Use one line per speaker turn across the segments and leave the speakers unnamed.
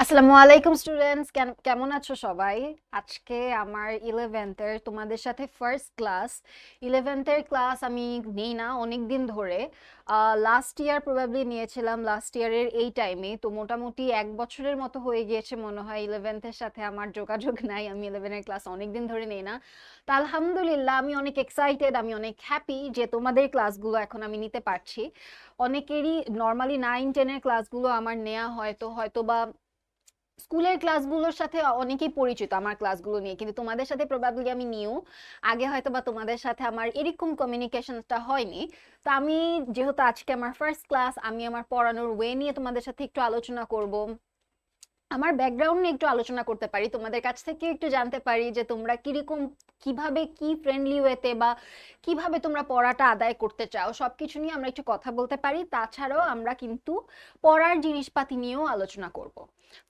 আসসালামু আলাইকুম স্টুডেন্টস, কেমন আছো সবাই? আজকে আমার 11th-এর তোমাদের সাথে ফার্স্ট ক্লাস। 11th-এর ক্লাস আমি নেই না অনেক দিন ধরে। লাস্ট ইয়ার প্রবাবলি নিয়েছিলাম, লাস্ট ইয়ারের এই টাইমে। তো মোটামুটি 1 বছরের মতো হয়ে গিয়েছে মনে হয় 11th-এর সাথে আমার যোগাযোগ নাই। আমি 11-এর ক্লাস অনেক দিন ধরে নেই না। তো আলহামদুলিল্লাহ আমি অনেক এক্সাইটেড, আমি অনেক হ্যাপি যে তোমাদের ক্লাসগুলো এখন আমি নিতে পারছি। অনেকেরই নর্মালি 9-10-এর ক্লাসগুলো আমার নেওয়া হয়তো বা স্কুলের ক্লাসগুলোর সাথে অনেকেই পরিচিত আমার ক্লাসগুলো নিয়ে, কিন্তু তোমাদের সাথে প্রবাবলি আমি নিউ আগে হয়তো বা তোমাদের সাথে আমার এরকম কমিউনিকেশনটা হয়নি। তো আমি যেহেতু আজকে আমার ফার্স্ট ক্লাস, আমি আমার পড়ানোর ওয়ে নিয়ে তোমাদের সাথে একটু আলোচনা করব, আমার ব্যাকগ্রাউন্ড নিয়ে একটু আলোচনা করতে পারি, তোমাদের কাছ থেকে একটু জানতে পারি যে তোমরা কিরকম, কিভাবে, কি ফ্রেন্ডলি ওয়েতে বা কিভাবে তোমরা পড়াটা আদায় করতে চাও, সবকিছু নিয়ে আমরা একটু কথা বলতে পারি। তাছাড়াও আমরা কিন্তু পড়ার জিনিসপাতি নিয়েও আলোচনা করব।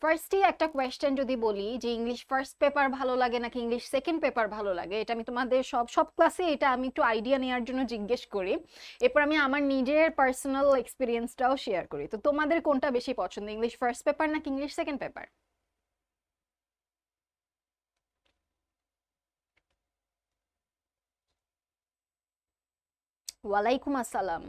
ফার্স্টে একটা কোয়েশ্চেন যদি বলি যে ইংলিশ ফার্স্ট পেপার ভালো লাগে নাকি ইংলিশ সেকেন্ড পেপার ভালো লাগে, এটা আমি তোমাদের সব সব ক্লাসে এটা আমি একটু আইডিয়া নেওয়ার জন্য জিজ্ঞেস করি। এরপর আমি আমার নিজের পার্সোনাল এক্সপিরিয়েন্সটাও শেয়ার করি। তো তোমাদের কোনটা বেশি পছন্দ, ইংলিশ ফার্স্ট পেপার নাকি ইংলিশ সেকেন্ড পেপার? ওয়ালাইকুম আসসালাম।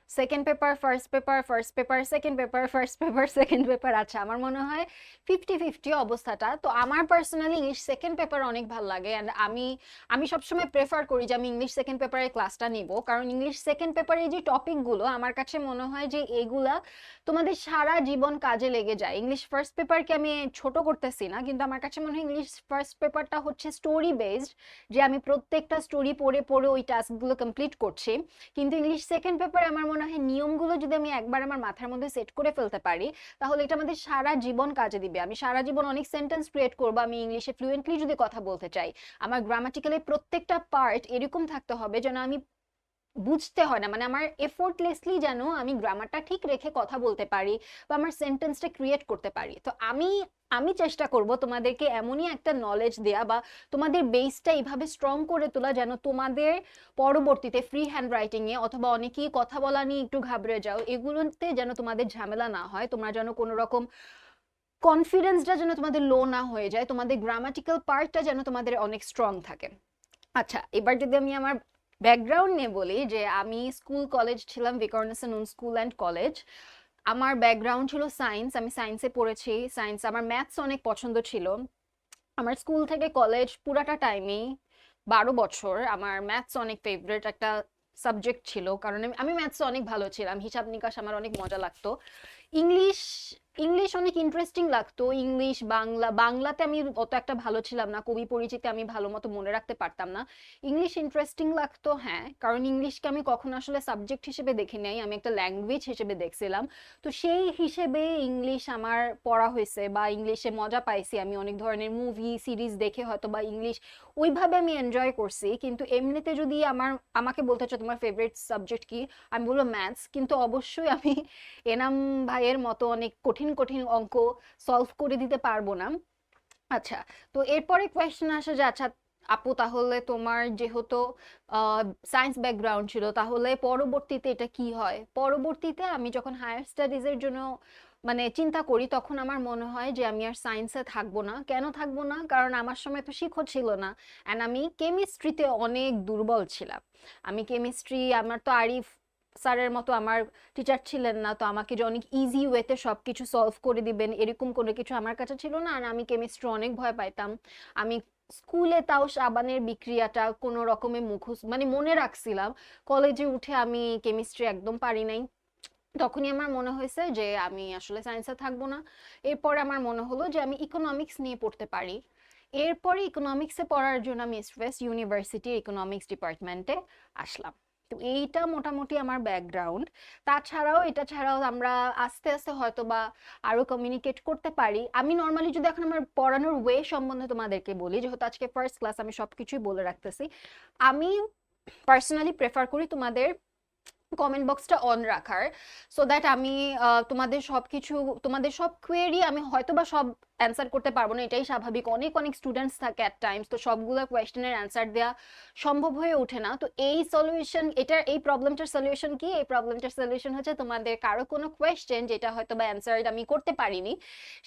Second paper first paper, first paper second paper, first paper second paper. আচ্ছা, আমার মনে হয় 50-50 অবস্থাটা। তো আমার পার্সোনালি ইংলিশ সেকেন্ড পেপার অনেক ভালো লাগে, অ্যান্ড আমি আমি সবসময় প্রেফার করি যে আমি ইংলিশ সেকেন্ড পেপারের ক্লাসটা নিব, কারণ ইংলিশ সেকেন্ড পেপারের যে টপিকগুলো আমার কাছে মনে হয় যে এগুলা তোমাদের সারা জীবন কাজে লেগে যায়। ইংলিশ ফার্স্ট পেপারকে আমি ছোট করতেছি না, কিন্তু আমার কাছে মনে হয় ইংলিশ ফার্স্ট পেপারটা হচ্ছে স্টোরি বেসড, যে আমি প্রত্যেকটা স্টোরি পড়ে পড়ে ওই টাস্কগুলো কমপ্লিট করছি। কিন্তু ইংলিশ সেকেন্ড পেপারে আমার মনে হয় নিয়মগুলো যদি আমি একবার আমার মাথার মধ্যে সেট করে ফেলতে পারি, তাহলে এটা আমাদের সারা জীবন কাজে দিবে। আমি সারা জীবন অনেক সেন্টেন্স ক্রিয়েট করবো, আমি ইংলিশে ফ্লুয়েন্টলি যদি কথা বলতে চাই, আমার গ্রামাটিক্যালি প্রত্যেকটা পার্ট এরকম থাকতে হবে যেন আমি বুঝতে হয় না, মানে আমার এফোর্টলেসলি যেন আমি গ্রামারটা ঠিক রেখে কথা বলতে পারি বা আমার সেন্টেন্সটা ক্রিয়েট করতে পারি। তো আমি আমি চেষ্টা করব তোমাদেরকে এমনই একটা নলেজ দেয়া বা তোমাদের বেসটা এইভাবে স্ট্রং করে তোলা যেন তোমাদের পরবর্তীতে ফ্রি হ্যান্ড রাইটিং এ অথবা অনেকেই কথা বলা নিয়ে একটু ঘাবড়ে যাও, এগুলোতে যেন তোমাদের ঝামেলা না হয়, তোমরা যেন কোনো রকম কনফিডেন্সটা যেন তোমাদের লো না হয়ে যায়, তোমাদের গ্রামাটিক্যাল পার্টটা যেন তোমাদের অনেক স্ট্রং থাকে। আচ্ছা, এবার যদি আমি আমার ব্যাকগ্রাউন্ড নিয়ে বলি, যে আমি স্কুল কলেজ ছিলাম Viqarunnisa Noon school and college. আমার ব্যাকগ্রাউন্ড ছিল সায়েন্স, আমি সায়েন্সে পড়েছি। সায়েন্স, আমার ম্যাথস অনেক পছন্দ ছিল। আমার স্কুল থেকে কলেজ পুরাটা টাইমেই 12 বছর আমার ম্যাথস অনেক ফেভারিট একটা সাবজেক্ট ছিল, কারণ আমি ম্যাথসে অনেক ভালো ছিলাম, হিসাব নিকাশ আমার অনেক মজা লাগতো। ইংলিশ ইংলিশ অনেক ইন্টারেস্টিং লাগতো। ইংলিশ, বাংলা, বাংলাতে আমি অত একটা ভালো ছিলাম না, কবি পরিচিতি আমি ভালো মতো মনে রাখতে পারতাম না। ইংলিশ ইন্টারেস্টিং লাগতো, হ্যাঁ, কারণ ইংলিশকে আমি কখনো আসলে সাবজেক্ট হিসেবে দেখি নাই, আমি একটা ল্যাঙ্গুয়েজ হিসেবে দেখছিলাম। তো সেই হিসেবে ইংলিশ আমার পড়া হয়েছে বা ইংলিশে মজা পাইছি, আমি অনেক ধরনের মুভি সিরিজ দেখে হয়তো বা ইংলিশ ওইভাবে আমি এনজয় করছি। কিন্তু এমনিতে যদি আমাকে বলতে চাও তোমার ফেভারিট সাবজেক্ট কি, আমি বলবো ম্যাথস। কিন্তু অবশ্যই আমি এনাম ভাইয়ের মতো অনেক কঠিন কঠিন অঙ্ক সলভ করে দিতে পারবো না। আচ্ছা, তো এরপরে কোয়েশ্চেন আসে যে আচ্ছা আপু, তাহলে তোমার যেহেতু সায়েন্স ব্যাকগ্রাউন্ড ছিল, তাহলে পরবর্তীতে এটা কি হয়? পরবর্তীতে আমি যখন হায়ার স্টাডিজের জন্য মানে চিন্তা করি, তখন আমার মনে হয় যে আমি আর সায়েন্সে থাকবো না। কেন থাকবো না? কারণ আমার সময় তো শিক্ষক ছিল না, অ্যান্ড আমি কেমিস্ট্রিতে অনেক দুর্বল ছিলাম। আমি কেমিস্ট্রি, আমার তো আরিফ স্যারের মতো আমার টিচার ছিলেন না, তো আমাকে যে অনেক ইজি ওয়েতে সবকিছু সলভ করে দিবেন এরকম কোনো কিছু আমার কাছে ছিল না। আর আমি কেমিস্ট্রি অনেক ভয় পাইতাম। আমি স্কুলে তাও সাবানের বিক্রিয়াটা কোনো রকমে মুখস্থ মানে মনে রাখছিলাম, কলেজে উঠে আমি কেমিস্ট্রি একদম পারি নাই। তখনই আমার মনে হয়েছে যে আমি আসলে সায়েন্সে থাকবো না। এরপরে আমার মনে হলো যে আমি ইকোনমিক্স নিয়ে পড়তে পারি। এরপরে ইকোনমিক্সে পড়ার জন্য আমি ইস্ট ওয়েস্ট ইউনিভার্সিটি ইকোনমিক্স ডিপার্টমেন্টে আসলাম। তো এইটা মোটামুটি আমার ব্যাকগ্রাউন্ড। তাছাড়াও এটা ছাড়াও আমরা আস্তে আস্তে হয়তো বা আরো কমিউনিকেট করতে পারি। আমি নর্মালি যদি এখন আমার পড়ানোর ওয়ে সম্বন্ধে তোমাদেরকে বলি, যেহেতু আজকে ফার্স্ট ক্লাস, আমি সবকিছুই বলে রাখতেছি। আমি পার্সোনালি প্রেফার করি তোমাদের কমেন্ট বক্সটা অন রাখার, সো দ্যাট আমি তোমাদের সব কোয়েরি আমি হয়তো বা সব অ্যান্সার করতে পারবো না, এটাই স্বাভাবিক, অনেক অনেক স্টুডেন্টস থাকে অ্যাট টাইমস, তো সবগুলো কোয়েশ্চেনের অ্যান্সার দেওয়া সম্ভব হয়ে ওঠে না। তো এই প্রবলেমটার সলিউশন কি? এই প্রবলেমটার সলিউশন হচ্ছে তোমাদের কারো কোনো কোয়েশ্চেন যেটা হয়তো বা অ্যান্সার আমি করতে পারিনি,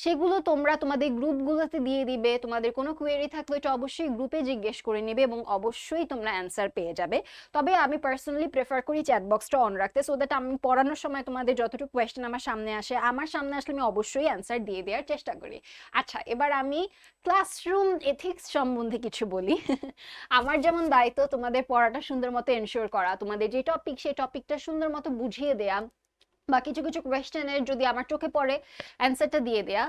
সেগুলো তোমরা তোমাদের গ্রুপগুলোতে দিয়ে দিবে। তোমাদের কোনো কোয়েরি থাকলে এটা অবশ্যই গ্রুপে জিজ্ঞেস করে নেবে এবং অবশ্যই তোমরা অ্যান্সার পেয়ে যাবে। তবে আমি পার্সোনালি প্রেফার করি চ্যাট বক্সটা অন রাখতে, সো দ্যাট আমি পড়ানোর সময় তোমাদের যতটুকু কোয়েশ্চেন আমার সামনে আসলে আমি অবশ্যই অ্যান্সার দিয়ে দেওয়ার চেষ্টা করি। আচ্ছা, এবার আমি ক্লাসরুম এথিক্স সম্বন্ধে কিছু বলি। আমার যেমন দায়িত্ব তোমাদের পড়াটা সুন্দর মতো এনশিওর করা, তোমাদের যে টপিক সেই টপিকটা সুন্দর মতো বুঝিয়ে দেয়া, বা কিছু কিছু কোয়েশ্চেনের যদি আমার চোখে পড়ে অ্যান্সারটা দিয়ে দেয়া।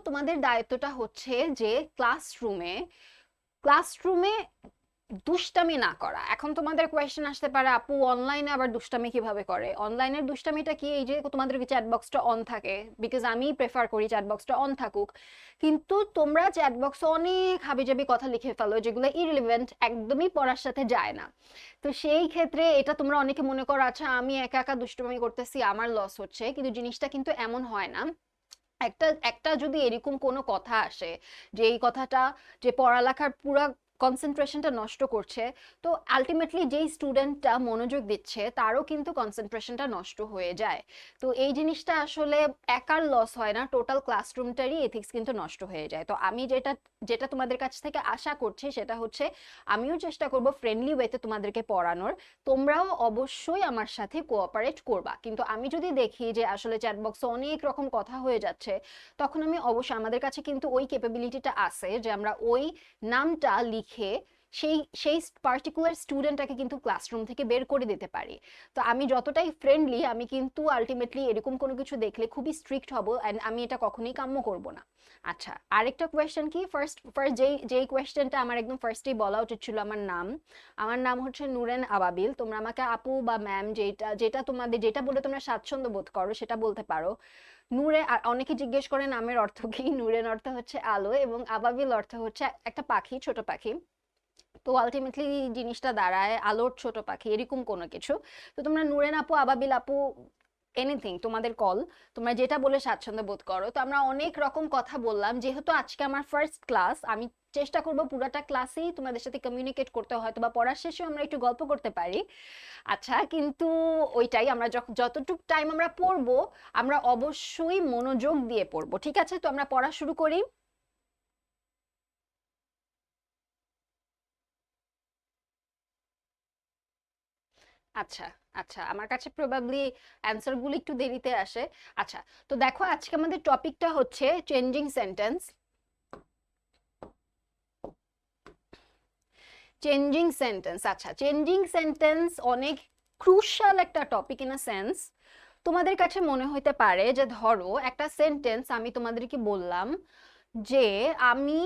তোমাদের দায়িত্বটা হচ্ছে যে ক্লাসরুমে ক্লাসরুমে দুষ্টামি না করা। এখন তোমাদের কোয়েশ্চেন আসতে পারে, আপু অনলাইনে আবার দুষ্টামি কিভাবে করে? অনলাইনের দুষ্টামিটা কি? এই যে তোমাদের চ্যাট বক্সটা অন থাকে, বিকজ আমি প্রেফার করি চ্যাট বক্সটা অন থাকুক, কিন্তু তোমরা চ্যাট বক্সে অনেক হাবিজাবি কথা লিখে ফেলো যেগুলো ইরিলেভেন্ট, একদমই পড়ার সাথে যায় না। তো সেই ক্ষেত্রে এটা তোমরা অনেকে মনে করো আচ্ছা আমি একা একা দুষ্টামি করতেছি আমার লস হচ্ছে, কিন্তু জিনিসটা কিন্তু এমন হয় না। একটা একটা যদি এরকম কোনো কথা আসে যে এই কথাটা যে পড়ালেখার পুরা কনসেন্ট্রেশনটা নষ্ট করছে, তো আলটিমেটলি যেই স্টুডেন্টটা মনোযোগ দিচ্ছে তারও কিন্তু কনসেন্ট্রেশনটা নষ্ট হয়ে যায়। তো এই জিনিসটা আসলে একার লস হয় না, টোটাল ক্লাসরুমটারই এথিক্স কিন্তু নষ্ট হয়ে যায়। তো আমি যেটা যেটা তোমাদের কাছ থেকে আশা করছি সেটা হচ্ছে আমিও চেষ্টা করব ফ্রেন্ডলি ওয়েতে তোমাদেরকে পড়ানোর, তোমরাও অবশ্যই আমার সাথে কোঅপারেট করবা। কিন্তু আমি যদি দেখি যে আসলে চ্যাট বক্সে অনেক রকম কথা হয়ে যাচ্ছে, তখন আমি অবশ্যই, আমাদের কাছে কিন্তু ওই ক্যাপাবিলিটিটা আছে যে আমরা ওই নামটা লিখে সেই সেই পার্টিকুলার স্টুডেন্টটাকে কিন্তু ক্লাসরুম থেকে বের করে দিতে পারি। তো আমি যতটাই ফ্রেন্ডলি, আমি কিন্তু আলটিমেটলি এরকম কোনো কিছু দেখলে খুবই স্ট্রিক্ট হব, অ্যান্ড আমি এটা কখনোই কাম্য করব না। আচ্ছা, আরেকটা কোয়েশ্চেন কি, ফার্স্ট ফার্স্ট যেই কোয়েশ্চেনটা আমার একদম ফার্স্টেই বলা উচিত ছিল, আমার নাম হচ্ছে নূরেন আবাবিল। তোমরা আমাকে আপু বা ম্যাম যেটা যেটা তোমাদের যেটা বলে তোমরা স্বাচ্ছন্দ্য বোধ করো সেটা বলতে পারো। আর অনেকে জিজ্ঞেস করে নামের অর্থ কি? নূরেন অর্থ হচ্ছে আলো এবং আবাবিল অর্থ হচ্ছে একটা পাখি, ছোট পাখি। তো আলটিমেটলি জিনিসটা দাঁড়ায় আলোর ছোট পাখি, এরকম কোনো কিছু। তো তোমরা নূরেন আপু, আবাবিল আপু, এনিথিং তোমাদের কল, তোমরা যেটা বলে স্বাচ্ছন্দ্য বোধ করো। তো আমরা অনেক রকম কথা বললাম, যেহেতু আজকে আমার ফার্স্ট ক্লাস, আমি চেষ্টা করব পুরাটা ক্লাসেই তোমাদের সাথে কমিউনিকেট করতে, হয়তো বা পড়ার শেষেও আমরা একটু গল্প করতে পারি। আচ্ছা, কিন্তু ওইটাই, আমরা যতটুক টাইম আমরা পড়বো আমরা অবশ্যই মনোযোগ দিয়ে পড়বো, ঠিক আছে? তো আমরা পড়া শুরু করি। আচ্ছা আচ্ছা, আমার কাছে প্রবাবলি অ্যান্সারগুলো একটু দেরিতে আসে। আচ্ছা, তো দেখো আজকে আমাদের টপিকটা হচ্ছে চেঞ্জিং সেন্টেন্স। আচ্ছা, চেঞ্জিং সেন্টেন্স অনেক ক্রুশাল একটা টপিক ইন আ সেন্স। তোমাদের কাছে মনে হইতে পারে যে ধরো একটা সেন্টেন্স আমি তোমাদেরকে বললাম যে আমি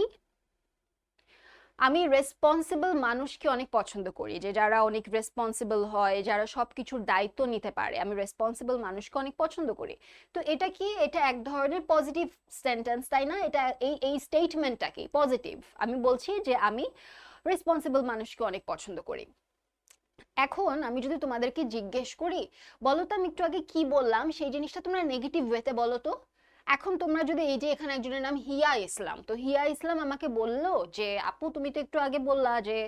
আমি রেসপন্সিবল মানুষকে অনেক পছন্দ করি, যে যারা অনেক রেসপন্সিবল হয়, যারা সবকিছুর দায়িত্ব নিতে পারে, আমি রেসপন্সিবল মানুষকে অনেক পছন্দ করি। তো এটা কি? এটা এক ধরনের পজিটিভ সেন্টেন্স, তাই না? এটা এই স্টেটমেন্টটা কি পজিটিভ? আমি বলছি যে আমি রেসপন্সিবল মানুষকে অনেক পছন্দ করি। এখন আমি যদি তোমাদেরকে জিজ্ঞেস করি, বলো তো আমি একটু আগে কি বললাম, সেই জিনিসটা তোমরা নেগেটিভ ওয়েতে বলো তো। এখন তোমরা যদি, এই যে এখানে একজনের নাম হিয়া ইসলাম, তো হিয়া ইসলাম আমাকে বললো যে আপু তুমি তো একটু আগে বললা যে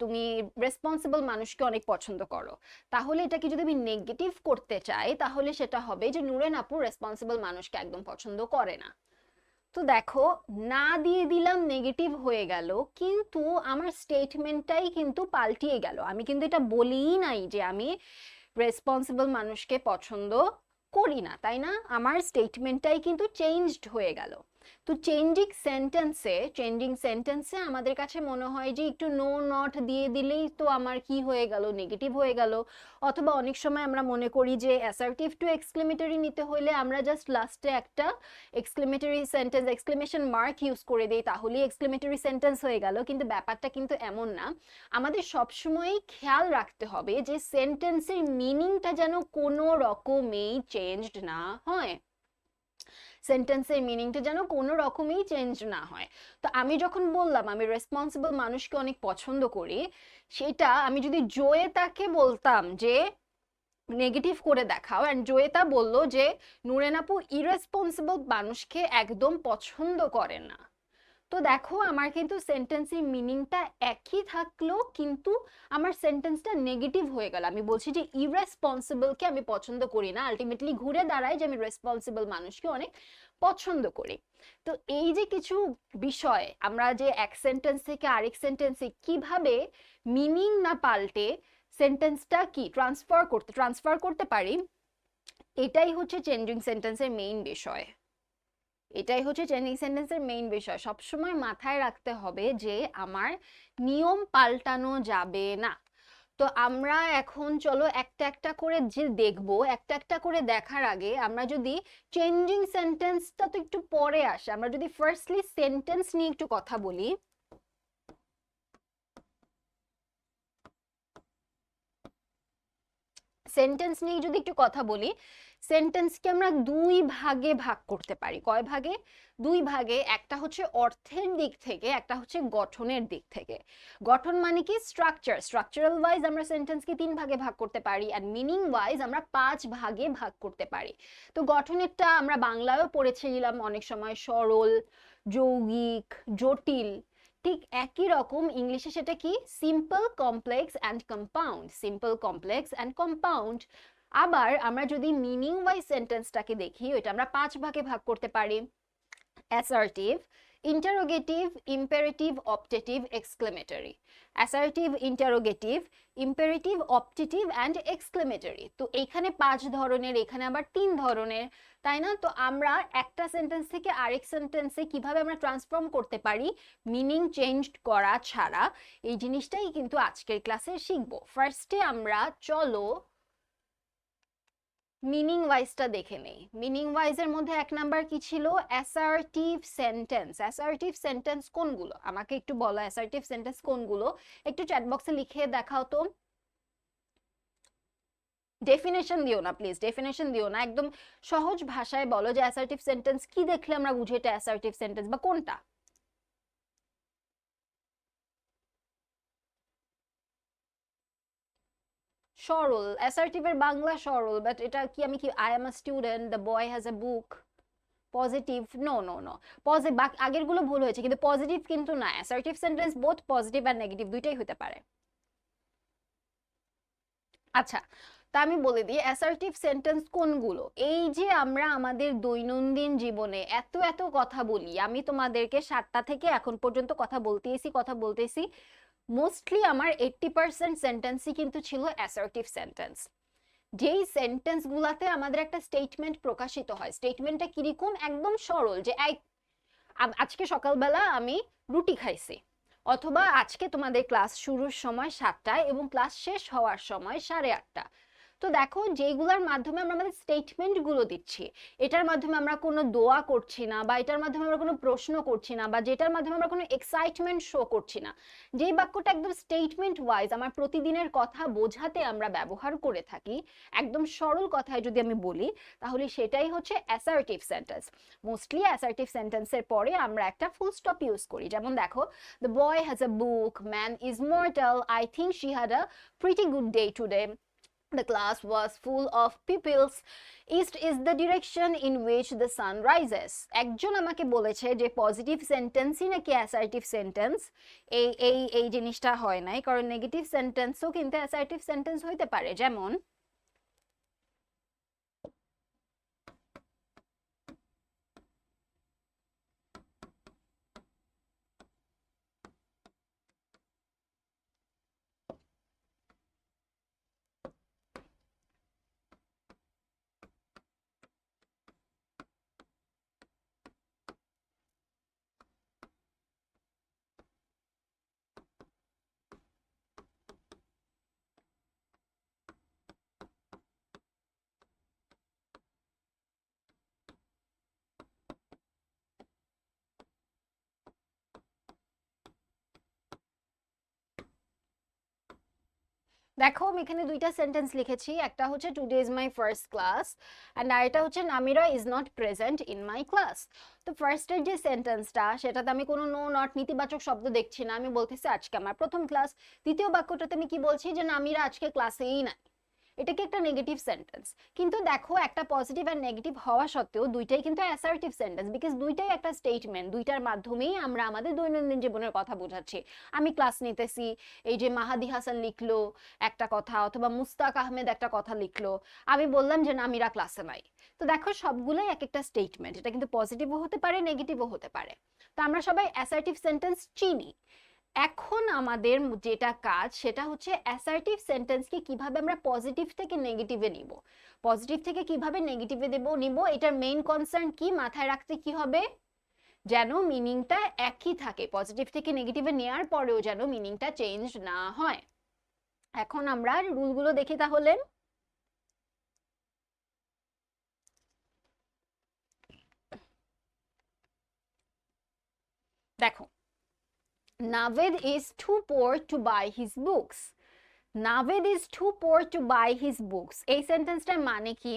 তুমি রেসপন্সিবল মানুষকে অনেক পছন্দ করো, তাহলে এটাকে যদি আমি নেগেটিভ করতে চাই তাহলে সেটা হবে যে নূরেন আপু রেসপন্সিবল মানুষকে একদম পছন্দ করে না। তো দেখো, না দিয়ে দিলাম নেগেটিভ হয়ে গেল, কিন্তু আমার স্টেটমেন্টটাই কিন্তু পাল্টিয়ে গেল। আমি কিন্তু এটা বলিই নাই যে আমি রেসপন্সিবল মানুষকে পছন্দ করি না, তাই না? আমার স্টেটমেন্টটাই কিন্তু চেঞ্জড হয়ে গেল। তো চেঞ্জিং সেন্টেন্সে আমাদের কাছে মনে হয় যে একটু নো নট দিয়ে দিলেই তো আমার কি হয়ে গেল, নেগেটিভ হয়ে গেল। অথবা অনেক সময় আমরা মনে করি যে অ্যাসার্টিভ টু এক্সক্লেমেটরি নিতে হলে আমরা জাস্ট লাস্টে একটা এক্সক্লেমেশন মার্ক ইউজ করে দিই, তাহলেই এক্সক্লেমেটরি সেন্টেন্স হয়ে গেল। কিন্তু ব্যাপারটা কিন্তু এমন না। আমাদের সবসময় খেয়াল রাখতে হবে যে সেন্টেন্সের মিনিংটা যেন কোনো রকমেই চেঞ্জড না হয়। সেন্টেন্সের মিনিংটা যেন কোনো রকমই চেঞ্জ না হয়। তো আমি যখন বললাম আমি রেসপন্সিবল মানুষকে অনেক পছন্দ করি, সেটা আমি যদি জোয়েতাকে বলতাম যে নেগেটিভ করে দেখাও, অ্যান্ড জোয়েতা বলল যে নুরেন আপু ইরেসপন্সিবল মানুষকে একদম পছন্দ করে না, তো দেখো আমার কিন্তু সেন্টেন্সের মিনিংটা একই থাকলো, কিন্তু আমার সেন্টেন্সটা নেগেটিভ হয়ে গেল। আমি বলছি যে ইরেসপন্সিবলকে আমি পছন্দ করি না, আলটিমেটলি ঘুরে দাঁড়ায় যে আমি রেসপন্সিবল মানুষকে অনেক পছন্দ করি। তো এই যে কিছু বিষয় আমরা যে এক সেন্টেন্স থেকে আরেক সেন্টেন্সে কিভাবে মিনিং না পাল্টে সেন্টেন্সটা কি ট্রান্সফার করতে পারি, এটাই হচ্ছে চেঞ্জিং সেন্টেন্সের মেইন বিষয়। এটাই হচ্ছে চেঞ্জিং সেন্টেন্সের মেইন বিষয়। সবসময় মাথায় রাখতে হবে যে আমার নিয়ম পাল্টানো যাবে না। তো আমরা এখন চলো একটা একটা করে যে দেখবো, একটা একটা করে দেখার আগে আমরা যদি চেঞ্জিং সেন্টেন্সটা তো একটু পরে আসে, আমরা যদি ফার্স্টলি সেন্টেন্স নিয়ে একটু কথা বলি। সেন্টেন্স নিয়ে যদি একটু কথা বলি, সেন্টেন্সকে আমরা দুই ভাগে ভাগ করতে পারি। কয় ভাগে? দুই ভাগে। একটা হচ্ছে অর্থের দিক থেকে, একটা হচ্ছে গঠনের দিক থেকে। গঠন মানে কি? স্ট্রাকচারাল ওয়াইজ আমরা সেন্টেন্সকে তিন ভাগে ভাগ করতে পারি, আর মিনিং ওয়াইজ আমরা পাঁচ ভাগে ভাগ করতে পারি। তো গঠনেরটা আমরা বাংলায়ও পড়েছিলাম অনেক সময়, সরল, যৌগিক, জটিল। ঠিক একই রকম ইংলিশে সেটা কি? Simple, complex and compound. Simple, complex and compound. আবার আমরা যদি মিনিং ওয়াইজ সেন্টেন্সটাকে দেখি, ওইটা আমরা পাঁচ ভাগে ভাগ করতে পারি। Assertive, interrogative, imperative, optative, exclamatory. Assertive, interrogative, imperative, optative and exclamatory. তো এইখানে পাঁচ ধরনের, এখানে আবার তিন ধরনের, তাই না? তো আমরা একটা সেন্টেন্স থেকে আরেক সেন্টেন্সে কিভাবে আমরা ট্রান্সফর্ম করতে পারি মিনিং চেঞ্জ করা ছাড়া, এই জিনিসটাই কিন্তু আজকের ক্লাসে শিখবো। ফার্স্টে আমরা চলো মিনিং ওয়াইজটা দেখে নেই। মিনিং ওয়াইজের মধ্যে এক নাম্বার কি ছিল? Assertive sentence. অ্যাসার্টিভ সেন্টেন্স কোনগুলো আমাকে একটু বলো, অ্যাসার্টিভ সেন্টেন্স কোনগুলো? একটু চ্যাট বক্সে লিখে দেখাও তো। ডেফিনেশন দিও না প্লিজ, ডেফিনেশন দিও না, একদম সহজ ভাষায় বলো যে অ্যাসার্টিভ সেন্টেন্স কি দেখলে আমরা বুঝি এটা অ্যাসার্টিভ সেন্টেন্স, বা কোনটা? সরল। অ্যাসার্টিভের বাংলা সরল, বাট এটা কি? আমি কি I am a student, the boy has a book. Positive? No no no, আগের গুলো ভুল হয়েছে, কিন্তু পজিটিভ কিন্তু না। অ্যাসার্টিভ সেন্টেন্স বোথ পজিটিভ আর নেগেটিভ দুইটাই হতে পারে। আচ্ছা, তা আমি বলে দিই অ্যাসার্টিভ সেন্টেন্স কোনগুলো। এই যে আমরা আমাদের দৈনন্দিন জীবনে এত এত কথা বলি, আমি তোমাদেরকে 7টা থেকে এখন পর্যন্ত কথা বলতেছি, মোস্টলি আমার 80% সেন্টেন্সই কিন্তু ছিল অ্যাসার্টিভ সেন্টেন্স। যেই সেন্টেন্স গুলাতে আমাদের একটা স্টেটমেন্ট প্রকাশিত হয়, স্টেটমেন্টটা কিরকম? একদম সরল, যে আজকে সকালবেলা আমি রুটি খাইছি, অথবা আজকে তোমাদের ক্লাস শুরুর সময় 7টায় এবং ক্লাস শেষ হওয়ার সময় 8:30। তো দেখো যেগুলোর মাধ্যমে আমরা আমাদের স্টেটমেন্ট গুলো দিচ্ছি, এটার মাধ্যমে আমরা কোনো দোয়া করছি না, বা এটার মাধ্যমে আমরা কোনো প্রশ্ন করছি না, বা যেটার মাধ্যমে আমরা কোনো এক্সাইটমেন্ট শো করছি না, যেই বাক্যটা একদম স্টেটমেন্ট ওয়াইজ আমার প্রতিদিনের কথা বোঝাতে আমরা ব্যবহার করে থাকি, একদম সরল কথায় যদি আমি বলি, তাহলে সেটাই হচ্ছে অ্যাসার্টিভ সেন্টেন্স। মোস্টলি অ্যাসার্টিভ সেন্টেন্সের পরে আমরা একটা ফুল স্টপ ইউজ করি। যেমন দেখো, the boy has a book, man is mortal, I think she had a pretty good day today, the class was full of pupils, east is the direction in which the sun rises। একজন আমাকে বলেছে যে positive সেন্টেন্সই নাকি assertive sentence. এই জিনিসটা হয় নাই, কারণ নেগেটিভ সেন্টেন্সও কিন্তু অ্যাসার্টিভ সেন্টেন্স হইতে পারে। যেমন দেখো আমি এখানে দুইটা সেন্টেন্স লিখেছি, একটা হচ্ছে today is my first class and আরেকটা হচ্ছে Namira is not present in my class. তো ফার্স্টের যে সেন্টেন্সটা সেটাতে আমি কোনো নো নট নেতিবাচক শব্দ দেখছি না, আমি বলতেছি আজকে আমার প্রথম ক্লাস। দ্বিতীয় বাক্যটাতে আমি কি বলছি যে নামিরা আজকে ক্লাসেই নাই, এটা কি একটা নেগেটিভ সেন্টেন্স। কিন্তু দেখো একটা পজিটিভ আর নেগেটিভ হওয়া সত্ত্বেও দুইটাই কিন্তু অ্যাসার্টিভ সেন্টেন্স, বিকজ দুইটাই একটা স্টেটমেন্ট, দুইটার মাধ্যমেই আমরা আমাদের দৈনন্দিন জীবনের কথা বোঝাচ্ছি। আমি ক্লাস নিতেছি, এই যে মাহাদি হাসান লিখলো একটা কথা, অথবা মুস্তাক আহমেদ একটা কথা লিখলো, আমি বললাম যে নামিরা ক্লাসে নাই। তো দেখো সবগুলোই এক একটা স্টেটমেন্ট, এটা কিন্তু পজিটিভও হতে পারে নেগেটিভও হতে পারে। তো আমরা সবাই অ্যাসার্টিভ সেন্টেন্স চিনি। এখন আমাদের যেটা কাজ সেটা হচ্ছে অ্যাসার্টিভ সেন্টেন্সকে কিভাবে আমরা পজিটিভ থেকে নেগেটিভে নিব, পজিটিভ থেকে কিভাবে নেগেটিভে নিব, এটার মেইন কনসার্ন কি মাথায় রাখতে কি হবে, যেন মিনিংটা একই থাকে, পজিটিভ থেকে নেগেটিভে নেওয়ার পরেও যেন মিনিংটা চেঞ্জ না হয়। এখন আমরা রুলগুলো দেখি তাহলে। দেখো, Naved is too poor to buy his books. Naved is too poor to buy his books, এই সেন্টেন্সটার মানে কি?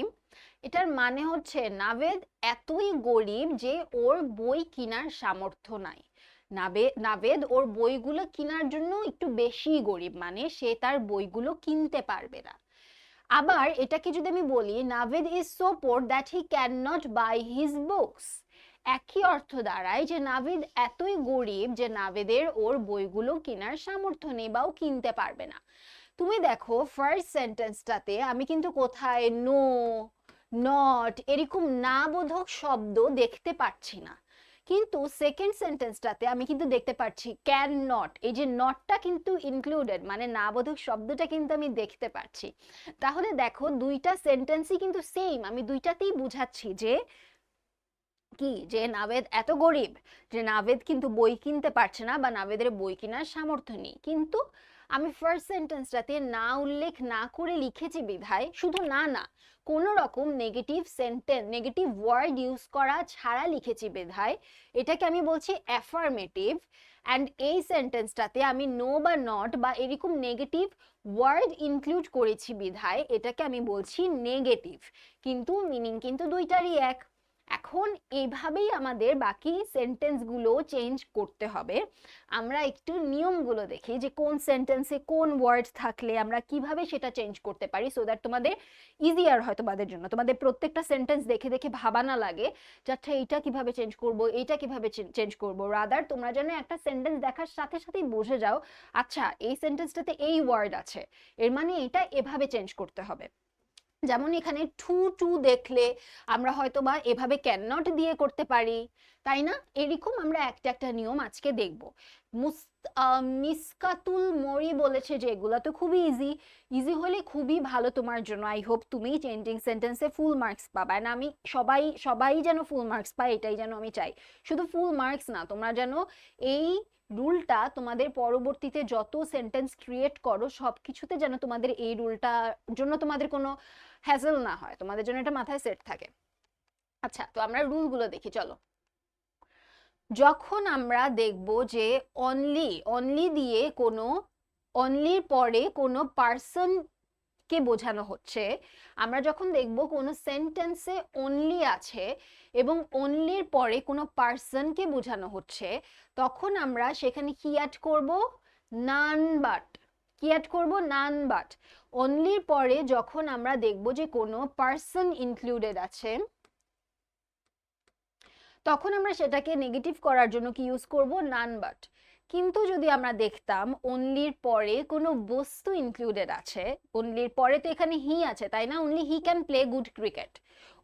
এটার মানে হচ্ছে নাভেদ এতই গরিব যে ওর বই কেনার সামর্থ্য নাই। নাভেদ ওর বইগুলো কেনার জন্য একটু বেশি গরিব, মানে সে তার বইগুলো কিনতে পারবে না। আবার এটাকে যদি আমি বলি Naved is so poor that he can not buy his books, একই অর্থ দাঁড়ায় যে নাভেদ এতই গরিব যে নাভেদের ওর বইগুলো কেনার সামর্থ্য নেই বা ও কিনতে পারবে না। তুমি দেখো ফার্স্ট সেন্টেন্সটাতে আমি কিন্তু কোথায় নো, নট এরকম না বোধক শব্দ দেখতে পাচ্ছি না, কিন্তু সেকেন্ড সেন্টেন্সটাতে আমি কিন্তু দেখতে পাচ্ছি ক্যান নট, এই যে নটটা কিন্তু ইনক্লুডেড, মানে না বোধক শব্দটা কিন্তু আমি দেখতে পাচ্ছি। তাহলে দেখো দুইটা সেন্টেন্সই কিন্তু সেম, আমি দুইটাতেই বুঝাচ্ছি যে কি, যে নাভেদ এত গরিব যে নাভেদ কিন্তু বই কিনতে পারছে না বা নাভেদের বই কেনার সামর্থ্য নেই। কিন্তু আমি ফার্স্ট সেন্টেন্সটাতে না উল্লেখ না করে লিখেছি বিধায়, শুধু না না কোনো রকম negative sentence negative word use করা ছাড়া লিখেছি বিধায় এটাকে আমি বলছি অ্যাফার্মেটিভ। অ্যান্ড এই সেন্টেন্সটাতে আমি নো বা নট বা এরকম নেগেটিভ ওয়ার্ড ইনক্লুড করেছি বিধায় এটাকে আমি বলছি নেগেটিভ, কিন্তু মিনিং কিন্তু দুইটারই এক। এখন এইভাবেই আমাদের বাকি সেন্টেন্সগুলো চেঞ্জ করতে হবে। আমরা একটু নিয়মগুলো দেখি যে কোন সেন্টেন্সে কোন ওয়ার্ড থাকলে আমরা কিভাবে সেটা চেঞ্জ করতে পারি, সো দ্যাট তোমাদের ইজিয়ার হয়, তোমাদের জন্য তোমাদের প্রত্যেকটা সেন্টেন্স দেখে দেখে ভাবা না লাগে যে আচ্ছা এইটা কিভাবে চেঞ্জ করব, এইটা কিভাবে চেঞ্জ করব। রাদার তোমরা যেন একটা সেন্টেন্স দেখার সাথে সাথেই বুঝে যাও আচ্ছা এই সেন্টেন্সটাতে এই ওয়ার্ড আছে, এর মানে এটা এভাবে চেঞ্জ করতে হবে। যেমন এখানে টু টু দেখলে আমরা হয়তো বা এভাবে ক্যান নট দিয়ে করতে পারি, তাই না? এরকম আমরা একটা একটা নিয়ম আজকে দেখব। মিসকাতুল মরি বলেছে যে এগুলো তো খুবই ইজি, ইজি হলে খুবই ভালো তোমার জন্য। আই হোপ তুমি চেঞ্জিং সেন্টেন্সে ফুল মার্কস পাবা, না আমি সবাই সবাই যেন ফুল মার্কস পায় এটাই যেন আমি চাই। শুধু ফুল মার্কস না, তোমরা যেন এই রুলটা তোমাদের পরবর্তীতে যত সেন্টেন্স ক্রিয়েট করো সব কিছুতে যেন তোমাদের এই রুলটার জন্য তোমাদের কোনো হ্যাসেল না হয়, তোমাদের জন্য এটা মাথায় সেট থাকে। আচ্ছা, তো আমরা রুলগুলো দেখি চলো। যখন আমরা দেখব যে অনলি অনলি দিয়ে কোনো, অনলির পরে কোনো পার্সন কে বোঝানো হচ্ছে, আমরা যখন দেখব কোনো সেন্টেন্সে অনলি আছে এবং অনলির পরে কোনো পার্সনকে বোঝানো হচ্ছে, তখন আমরা সেখানে কি অ্যাড করব? None but. কি অ্যাড করব? None but. অনলির পরে যখন আমরা দেখব যে কোনো পার্সন ইনক্লুডেড আছে, তখন আমরা সেটাকে নেগেটিভ করার জন্য কি ইউজ করব? None but. কিন্তু যদি আমরা দেখতাম অনলির পরে কোনো বস্তু ইনক্লুডেড আছে, অনলির পরে তো এখানে হি আছে তাই না, only he can play good cricket,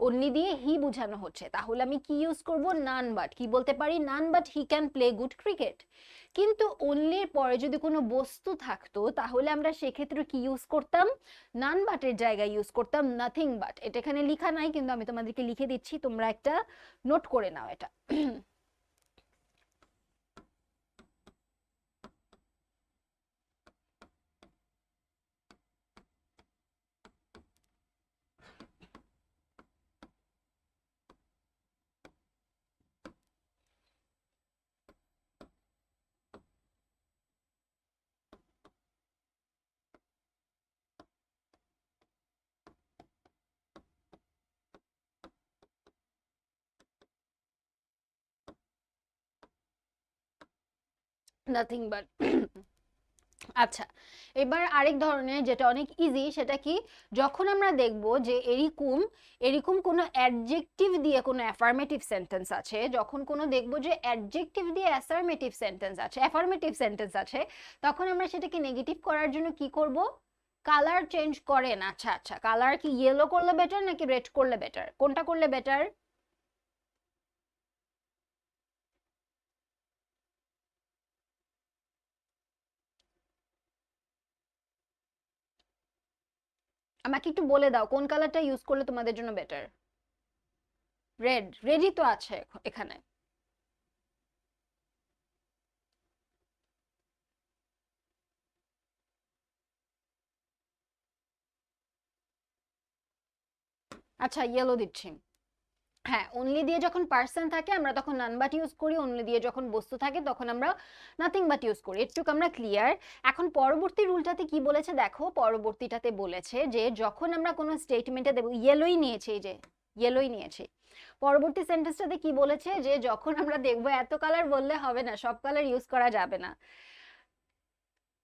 only দিয়ে হি বোঝানো হচ্ছে, তাহলে আমি কি ইউজ করব? None but. কি বলতে পারি? None but he can play good cricket. কিন্তু অনলির পরে যদি কোনো বস্তু থাকতো তাহলে আমরা সেক্ষেত্রে কি ইউজ করতাম? নান বাটের জায়গায় ইউজ করতাম নাথিং বাট। এটা এখানে লেখা নাই কিন্তু আমি তোমাদেরকে লিখে দিচ্ছি, তোমরা একটা নোট করে নাও এটা। Nothing but. আচ্ছা, এবার আরেক ধরনের যেটা অনেক ইজি, সেটা কি, যখন আমরা দেখব যে এরকম এরকম কোনো অ্যাডজেক্টিভ দিয়ে কোনো অ্যাফার্মেটিভ সেন্টেন্স আছে, যখন কোনো দেখব যে অ্যাডজেক্টিভ দিয়ে অ্যাফার্মেটিভ সেন্টেন্স আছে, তখন আমরা সেটাকে নেগেটিভ করার জন্য কি করব, কালার চেঞ্জ করেন। আচ্ছা আচ্ছা, কালার কি ইয়েলো করলে বেটার নাকি রেড করলে বেটার, কোনটা করলে বেটার? আমাকে একটু বলে দাও কোন কালারটা ইউজ করলে তোমাদের জন্য বেটার। রেড, রেডই তো আছে এখানে। আচ্ছা, ইয়েলো দিচ্ছি। হ্যাঁ, অনলি দিয়ে যখন পার্সন থাকে আমরা তখন নান বাট ইউজ করি, অনলি দিয়ে যখন বস্তু থাকে তখন আমরা নাথিং বাট ইউজ করি। এটুকু আমরা ক্লিয়ার। এখন পরবর্তী রুলটাতে কি বলেছে দেখো, পরবর্তীটাতে বলেছে যে যখন আমরা কোনো স্টেটমেন্টে দেব, ইয়েলোই নিয়েছি, এই যে ইয়েলোই নিয়েছি। পরবর্তী সেন্টেন্সটাতে কি বলেছে যে যখন আমরা দেখবো, এত কালার বললে হবে না, সব কালার ইউজ করা যাবে না।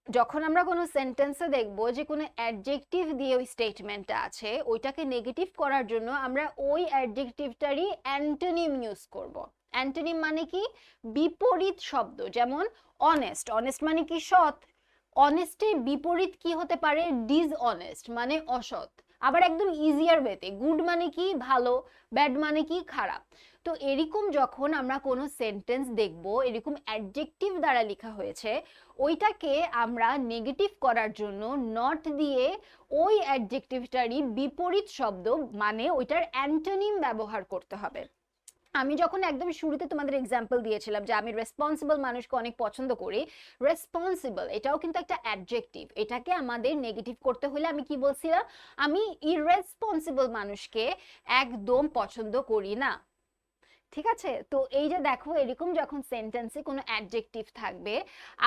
যখন আমরা কোনো সেন্টেন্সে দেখব যে কোনো অ্যাডজেক্টিভ দিয়ে ওই স্টেটমেন্টটা আছে, ওইটাকে নেগেটিভ করার জন্য আমরা ওই অ্যাডজেক্টিভটারই অ্যান্টোনিম ইউজ করব। অ্যান্টোনিম মানে কি, বিপরীত শব্দ। যেমন অনেস্ট, অনেস্ট মানে কি, সৎ। অনেস্টের বিপরীত কি হতে পারে, ডিসঅনেস্ট মানে অসৎ। আবার একদম ইজিয়ার ওয়েতে, গুড মানে কি, ভালো, ব্যাড মানে কি, খারাপ। তো এরকম যখন আমরা কোনো সেন্টেন্স দেখব এরকম অ্যাডজেক্টিভ দ্বারা লেখা হয়েছে, ওইটাকে আমরা নেগেটিভ করার জন্য নট দিয়ে ওই অ্যাডজেক্টিভটারই বিপরীত শব্দ মানে ওইটার অ্যান্টোনিম ব্যবহার করতে হবে। আমি যখন একদম শুরুতে তোমাদের এক্সাম্পল দিয়েছিলাম যে আমি রেসপন্সিবল মানুষকে অনেক পছন্দ করি, রেসপন্সিবল এটাও কিন্তু একটা অ্যাডজেক্টিভ, এটাকে আমাদের নেগেটিভ করতে হলে আমি কি বলছিলাম, আমি ইররেসপন্সিবল মানুষকে একদম পছন্দ করি না। ঠিক আছে, তো এই যে দেখো এরকম যখন সেন্টেন্সে কোনো অ্যাডজেক্টিভ থাকবে,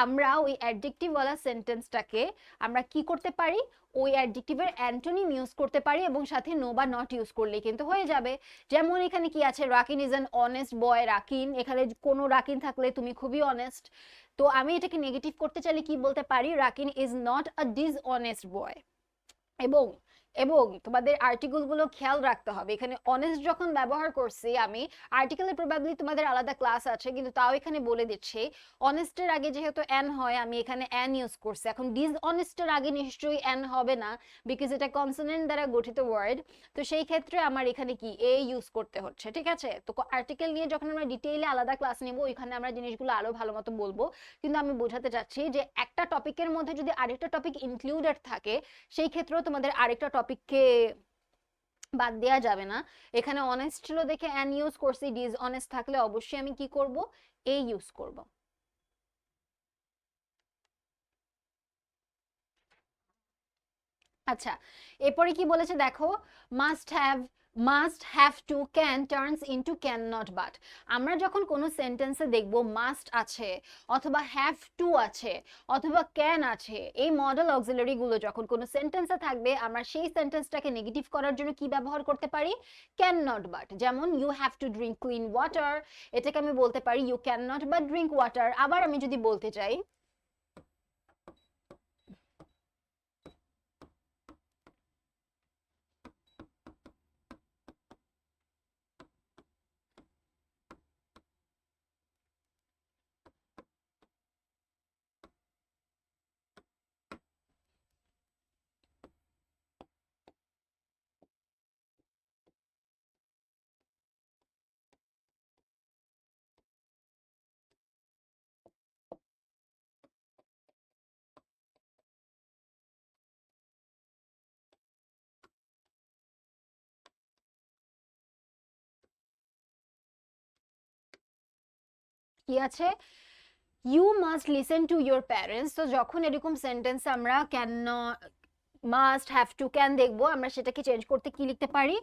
আমরা ওই অ্যাডজেক্টিভ ওয়ালা সেন্টেন্সটাকে আমরা কি করতে পারি, ওই অ্যাডজেক্টিভের অ্যান্টোনিম ইউজ করতে পারি এবং সাথে নো বা নট ইউজ করলেই কিন্তু হয়ে যাবে। যেমন এখানে কি আছে, Rakin is an honest boy. Rakin, এখানে কোনো রাকিন থাকলে তুমি খুবই অনেস্ট। তো আমি এটাকে নেগেটিভ করতে চাইলে কি বলতে পারি, Rakin is not a dishonest boy. এবং এবং তোমাদের আর্টিকেল গুলো খেয়াল রাখতে হবে, এখানে অনেস্ট যখন ব্যবহার করছি আমি, আর্টিকেলের প্রবাবলি তোমাদের আলাদা ক্লাস আছে কিন্তু তাও এখানে বলে দিচ্ছি, অনেস্টের আগে যেহেতু এন হয় আমি এখানে এন ইউজ করছি। এখন ডিসঅনেস্টের আগে নিশ্চয়ই এন হবে না, বিকজ এটা কনসোনেন্ট দ্বারা গঠিত ওয়ার্ড। তো সেই ক্ষেত্রে আমার এখানে কি এ ইউজ করতে হচ্ছে। ঠিক আছে, তো আর্টিকেল নিয়ে যখন আমরা ডিটেইলে আলাদা ক্লাস নেব ওইখানে আমরা জিনিসগুলো আরো ভালো মতো বলবো। কিন্তু আমি বোঝাতে চাচ্ছি যে একটা টপিকের মধ্যে যদি আরেকটা টপিক ইনক্লুডেড থাকে, সেই ক্ষেত্রেও তোমাদের আরেকটা টপিককে বাদ দেওয়া যাবে না। এখানে অনেস্ট ছিল দেখে অ্যান ইউজ করছি, ডিসঅনেস্ট থাকলে অবশ্যই আমি কি করব, এ ইউজ করব। আচ্ছা, এরপরে কি বলেছে দেখো, must have, must have to, can turns into can not but. আমরা যখন কোনো সেন্টেন্সে দেখব মাস্ট আছে অথবা হ্যাভ টু আছে অথবা ক্যান আছে, এই মডেল অক্সিলারি গুলো যখন কোনো সেন্টেন্সে থাকবে আমরা সেই সেন্টেন্সটাকে নেগেটিভ করার জন্য কি ব্যবহার করতে পারি, ক্যান নট বাট। যেমন you have to drink clean water, এটাকে আমি বলতে পারি you can not but drink water. আবার আমি যদি বলতে চাই, কি আছে, you must listen to your parents. তো যখন এরকম সেন্টেন্স আমরা can, must have to, can দেখবো, আমরা সেটাকে চেঞ্জ করতে কি লিখতে পারি,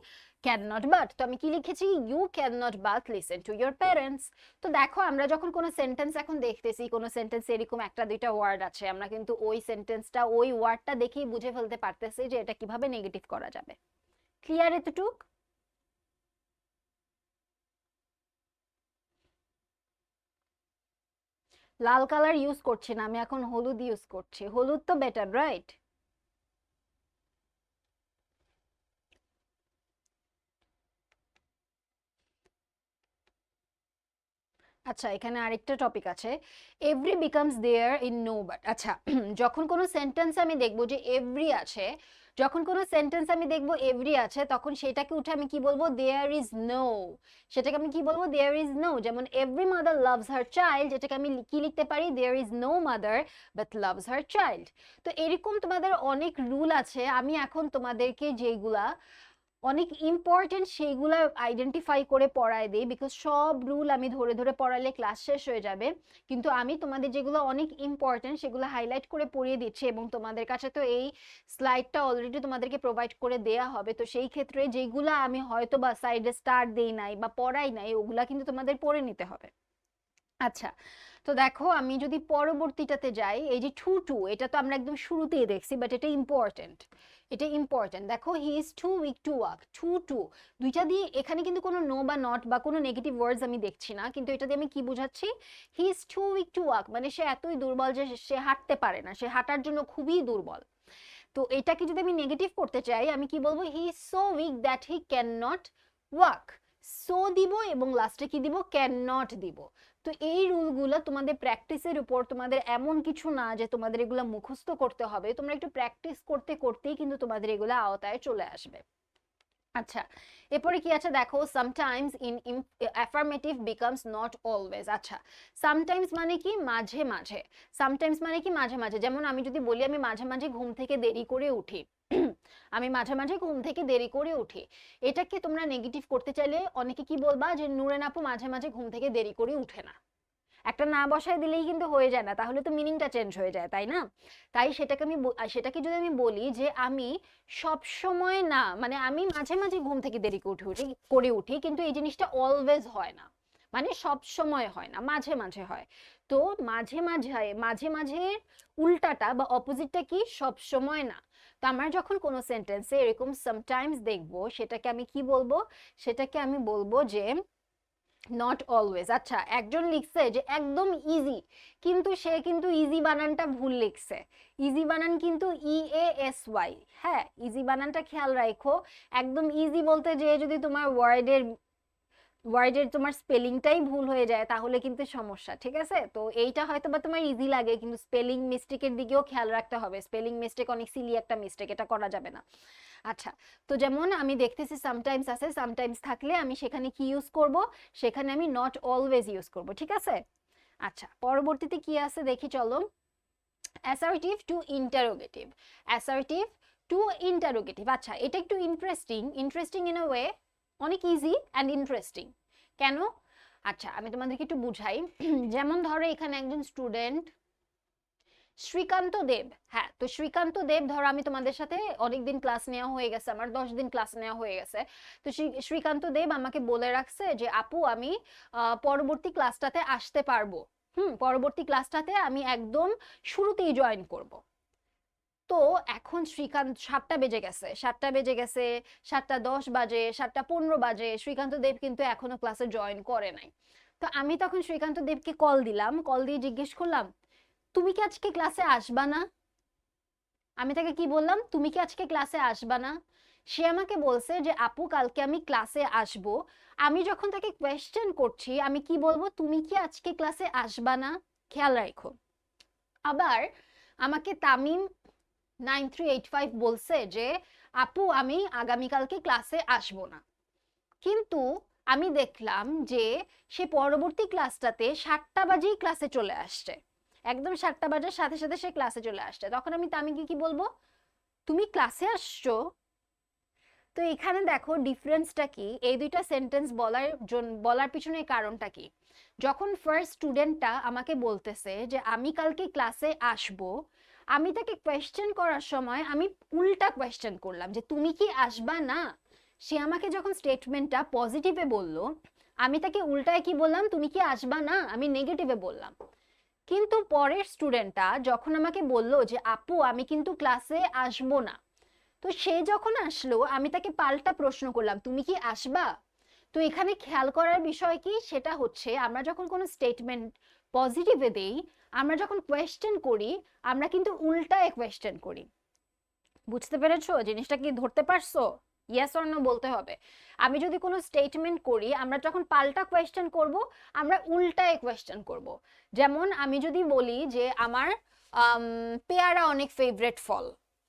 ক্যান নট বাট। তো আমি কি লিখেছি, you can not but listen to your parents. তো দেখো আমরা যখন কোনো সেন্টেন্স এখন দেখতেছি, কোনো সেন্টেন্স এরকম একটা দুইটা ওয়ার্ড আছে, আমরা কিন্তু ওই সেন্টেন্সটা ওই ওয়ার্ডটা দেখেই বুঝে ফেলতে পারতেছি যে এটা কিভাবে নেগেটিভ করা যাবে। ক্লিয়ার এতটুক? লাল কালার ইউজ করছি না, আমি এখন হলুদ ইউজ করছি। হলুদ তো বেটার, রাইট? আচ্ছা, এখানে আরেকটা টপিক আছে, every becomes there in no but. আচ্ছা, যখন কোনো সেন্টেন্স আমি দেখবো যে এভরি আছে, যখন কোনো সেন্টেন্স আমি দেখবো এভরি আছে, তখন সেটাকে উঠে আমি কি বলবো? There is no. সেটাকে আমি কি বলবো? There is no. যেমন every mother loves her child, এটাকে আমি কি লিখতে পারি? There is no mother but loves her child. তো এরকম তোমাদের অনেক রুল আছে, আমি এখন তোমাদেরকে যেগুলা অনেক ইম্পর্টেন্ট সেইগুলো আইডেন্টিফাই করে পড়ায় দিই, বিকজ সব রুল আমি ধরে ধরে পড়ালে ক্লাস শেষ হয়ে যাবে। কিন্তু আমি তোমাদের যেগুলো অনেক ইম্পর্টেন্ট সেগুলো হাইলাইট করে পড়িয়ে দিচ্ছি, এবং তোমাদের কাছে তো এই স্লাইডটা অলরেডি তোমাদেরকে প্রোভাইড করে দেয়া হবে। তো সেই ক্ষেত্রে যেগুলো আমি হয়তো বা সাইডে স্টার দেই নাই বা পড়াই নাই, ওগুলা কিন্তু তোমাদের পড়ে নিতে হবে। আচ্ছা, তো দেখো আমি যদি পরবর্তীটাতে যাই, এই যে টু টু, এটা তো আমরা একদম শুরুতেই দেখছি, বাট এটা ইম্পর্টেন্ট। এটা ইম্পর্টেন্ট, দেখো he is too weak to walk. Too too দুইটা দিয়ে এখানে কিন্তু কোনো নো বা নট বা কোনো নেগেটিভ ওয়ার্ডস আমি দেখছি না, কিন্তু এটা দিয়ে আমি কি বোঝাচ্ছি? He is too weak to walk, মানে সে এতই দুর্বল যে সে হাঁটতে পারে না, সে হাঁটার জন্য খুবই দুর্বল। তো এটাকে যদি আমি নেগেটিভ করতে চাই, আমি কি বলবো? He is so weak that he can not walk. So দিব এবং লাস্টে কি দিব? ক্যান নট দিব। তো এই রুলগুলো তোমাদের প্র্যাকটিসের উপর, তোমাদের এমন কিছু না যে তোমাদের এগুলো মুখস্থ করতে হবে, তোমরা একটু প্র্যাকটিস করতে করতেই কিন্তু তোমাদের এগুলো আওতায় চলে আসবে। আচ্ছা, এরপরে কি আছে দেখো, sometimes in affirmative becomes not always. আচ্ছা, সামটাইমস মানে কি? মাঝে মাঝে। সামটাইমস মানে কি? মাঝে মাঝে। যেমন আমি যদি বলি আমি মাঝে মাঝে ঘুম থেকে দেরি করে উঠি, আমি মাঝে মাঝে ঘুম থেকে দেরি করে উঠি, এটাকে তোমরা নেগেটিভ করতে চাইলে অনেকে কি বলবা? যে নূরেন আপু মাঝে মাঝে ঘুম থেকে দেরি করে উঠে না। একটা না বসায় দিলেই কিন্তু হয়ে যায় না, তাহলে তো মিনিংটা চেঞ্জ হয়ে যায়, তাই না? তাই সেটাকে যদি আমি বলি যে আমি সব সময় না, মানে আমি মাঝে মাঝে ঘুম থেকে দেরি করে উঠি, কিন্তু এই জিনিসটা অলওয়েজ হয় না, মানে সব সময় হয় না, মাঝে মাঝে হয়। তো মাঝে মাঝে, মাঝে মাঝে উল্টাটা বা অপোজিটটা কি? সব সময় না। তো আমরা যখন কোনো সেন্টেন্সে এরকম সামটাইমস দেখবো, সেটাকে আমি কি বলবো? সেটাকে আমি বলবো যে নট অলওয়েজ। আচ্ছা, একজন লিখছে যে একদম ইজি, কিন্তু সে কিন্তু ইজি বানানটা ভুল লিখছে। ইজি বানান কিন্তু EASY। হ্যাঁ, ইজি বানানটা খেয়াল রাখো। একদম ইজি বলতে যে যদি তোমার ওয়ার্ডের তোমার স্পেলিংটাই ভুল হয়ে যায়, তাহলে কিন্তু সমস্যা, ঠিক আছে? তো এইটা হয়তো বা তোমার ইজি লাগে, কিন্তু স্পেলিং মিস্টেকের দিকেও খেয়াল রাখতে হবে। স্পেলিং মিস্টেক অনেক সিলি একটা মিস্টেক, এটা করা যাবে না। আচ্ছা, তো যেমন আমি দেখতেছি সামটাইমস আছে, সামটাইমস থাকলে আমি সেখানে কি ইউজ করব? সেখানে আমি নট অলওয়েজ ইউজ করব, ঠিক আছে? আচ্ছা, পরবর্তীতে কি আছে দেখি চলো। Assertive two interrogative. Assertive two interrogative. আচ্ছা, এটা একটু interesting, interesting in a way, অনেক ইজি অ্যান্ড ইন্টারেস্টিং। কেন? আচ্ছা, আমি তোমাদেরকে একটু বুঝাই। যেমন ধরো এখানে একজন স্টুডেন্ট শ্রীকান্ত দেব। হ্যাঁ, তো শ্রীকান্ত দেব, ধরো আমি তোমাদের সাথে অনেকদিন ক্লাস নেওয়া হয়ে গেছে, আমার 10 দিন ক্লাস নেওয়া হয়ে গেছে। তো শ্রীকান্ত দেব আমাকে বলে রাখছে যে আপু আমি পরবর্তী ক্লাসটাতে আসতে পারবো। পরবর্তী ক্লাসটাতে আমি একদম শুরুতেই জয়েন করব। তো এখন শ্রীকান্ত, 7টা বেজে গেছে, 7টা বেজে গেছে, 7টা 10 বাজে, 7টা 15 বাজে, শ্রীকান্ত দেব কিন্তু এখনো ক্লাসে জয়েন করে নাই। তো আমি তখন শ্রীকান্ত দেবকে কল দিলাম, কল দিয়ে জিজ্ঞেস করলাম, তুমি কি আজকে ক্লাসে আসবা না? আমি তাকে কি বললাম? তুমি কি আজকে ক্লাসে আসবা না? সে আমাকে বলছে যে আপু কালকে আমি ক্লাসে আসব। আমি যখন তাকে কোয়েশ্চেন করছি, আমি কি বলবো? তুমি কি আজকে ক্লাসে আসবা না? খেয়াল রাখো। আবার আমাকে তামিম 9385 বলছে যে আপু আমি আগামীকালকে ক্লাসে আসবো না। কিন্তু আমি দেখলাম যে সে পরবর্তী ক্লাসটাতে 7টা বাজেই ক্লাসে চলে আসছে, একদম 7টা বাজার সাথে সাথে সে ক্লাসে চলে আসছে। তখন আমি তামিমকে কি বলবো? তুমি ক্লাসে আসছো? তো এখানে দেখো ডিফারেন্সটা কি, এই দুইটা সেন্টেন্স বলার পিছনে কারণটা কি। যখন ফার্স্ট স্টুডেন্টটা আমাকে বলতেছে যে আমি কালকে ক্লাসে আসব, আমি তাকে কোয়েশ্চেন করার সময় আমি উল্টা কোয়েশ্চেন করলাম যে তুমি কি আসবা না। সে আমাকে যখন স্টেটমেন্টটা পজিটিভে বলল, আমি তাকে উল্টায় কি বললাম? তুমি কি আসবা না, আমি নেগেটিভে বললাম। কিন্তু পরের স্টুডেন্টটা যখন আমাকে বলল যে আপু আমি কিন্তু ক্লাসে আসবো না, তো সে যখন আসলো আমি তাকে পাল্টা প্রশ্ন করলাম, তুমি কি আসবা? তো এখানে খেয়াল করার বিষয় কি, সেটা হচ্ছে আমরা যখন কোনো স্টেটমেন্ট পজিটিভে দেই, আমরা যখন কোয়েশ্চেন করি আমরা কিন্তু উল্টায় কোয়েশ্চেন করি। বুঝতে পেরেছো? জিনিসটা কি ধরতে পারছো? ইয়েস অর নো বলতে হবে। আমি যদি কোনো স্টেটমেন্ট করি আমরা যখন পাল্টা কোয়েশ্চেন করব আমরা উল্টায় কোয়েশ্চেন করব। যেমন আমি যদি বলি যে আমার পেয়ারা অনেক ফেভারিট ফল,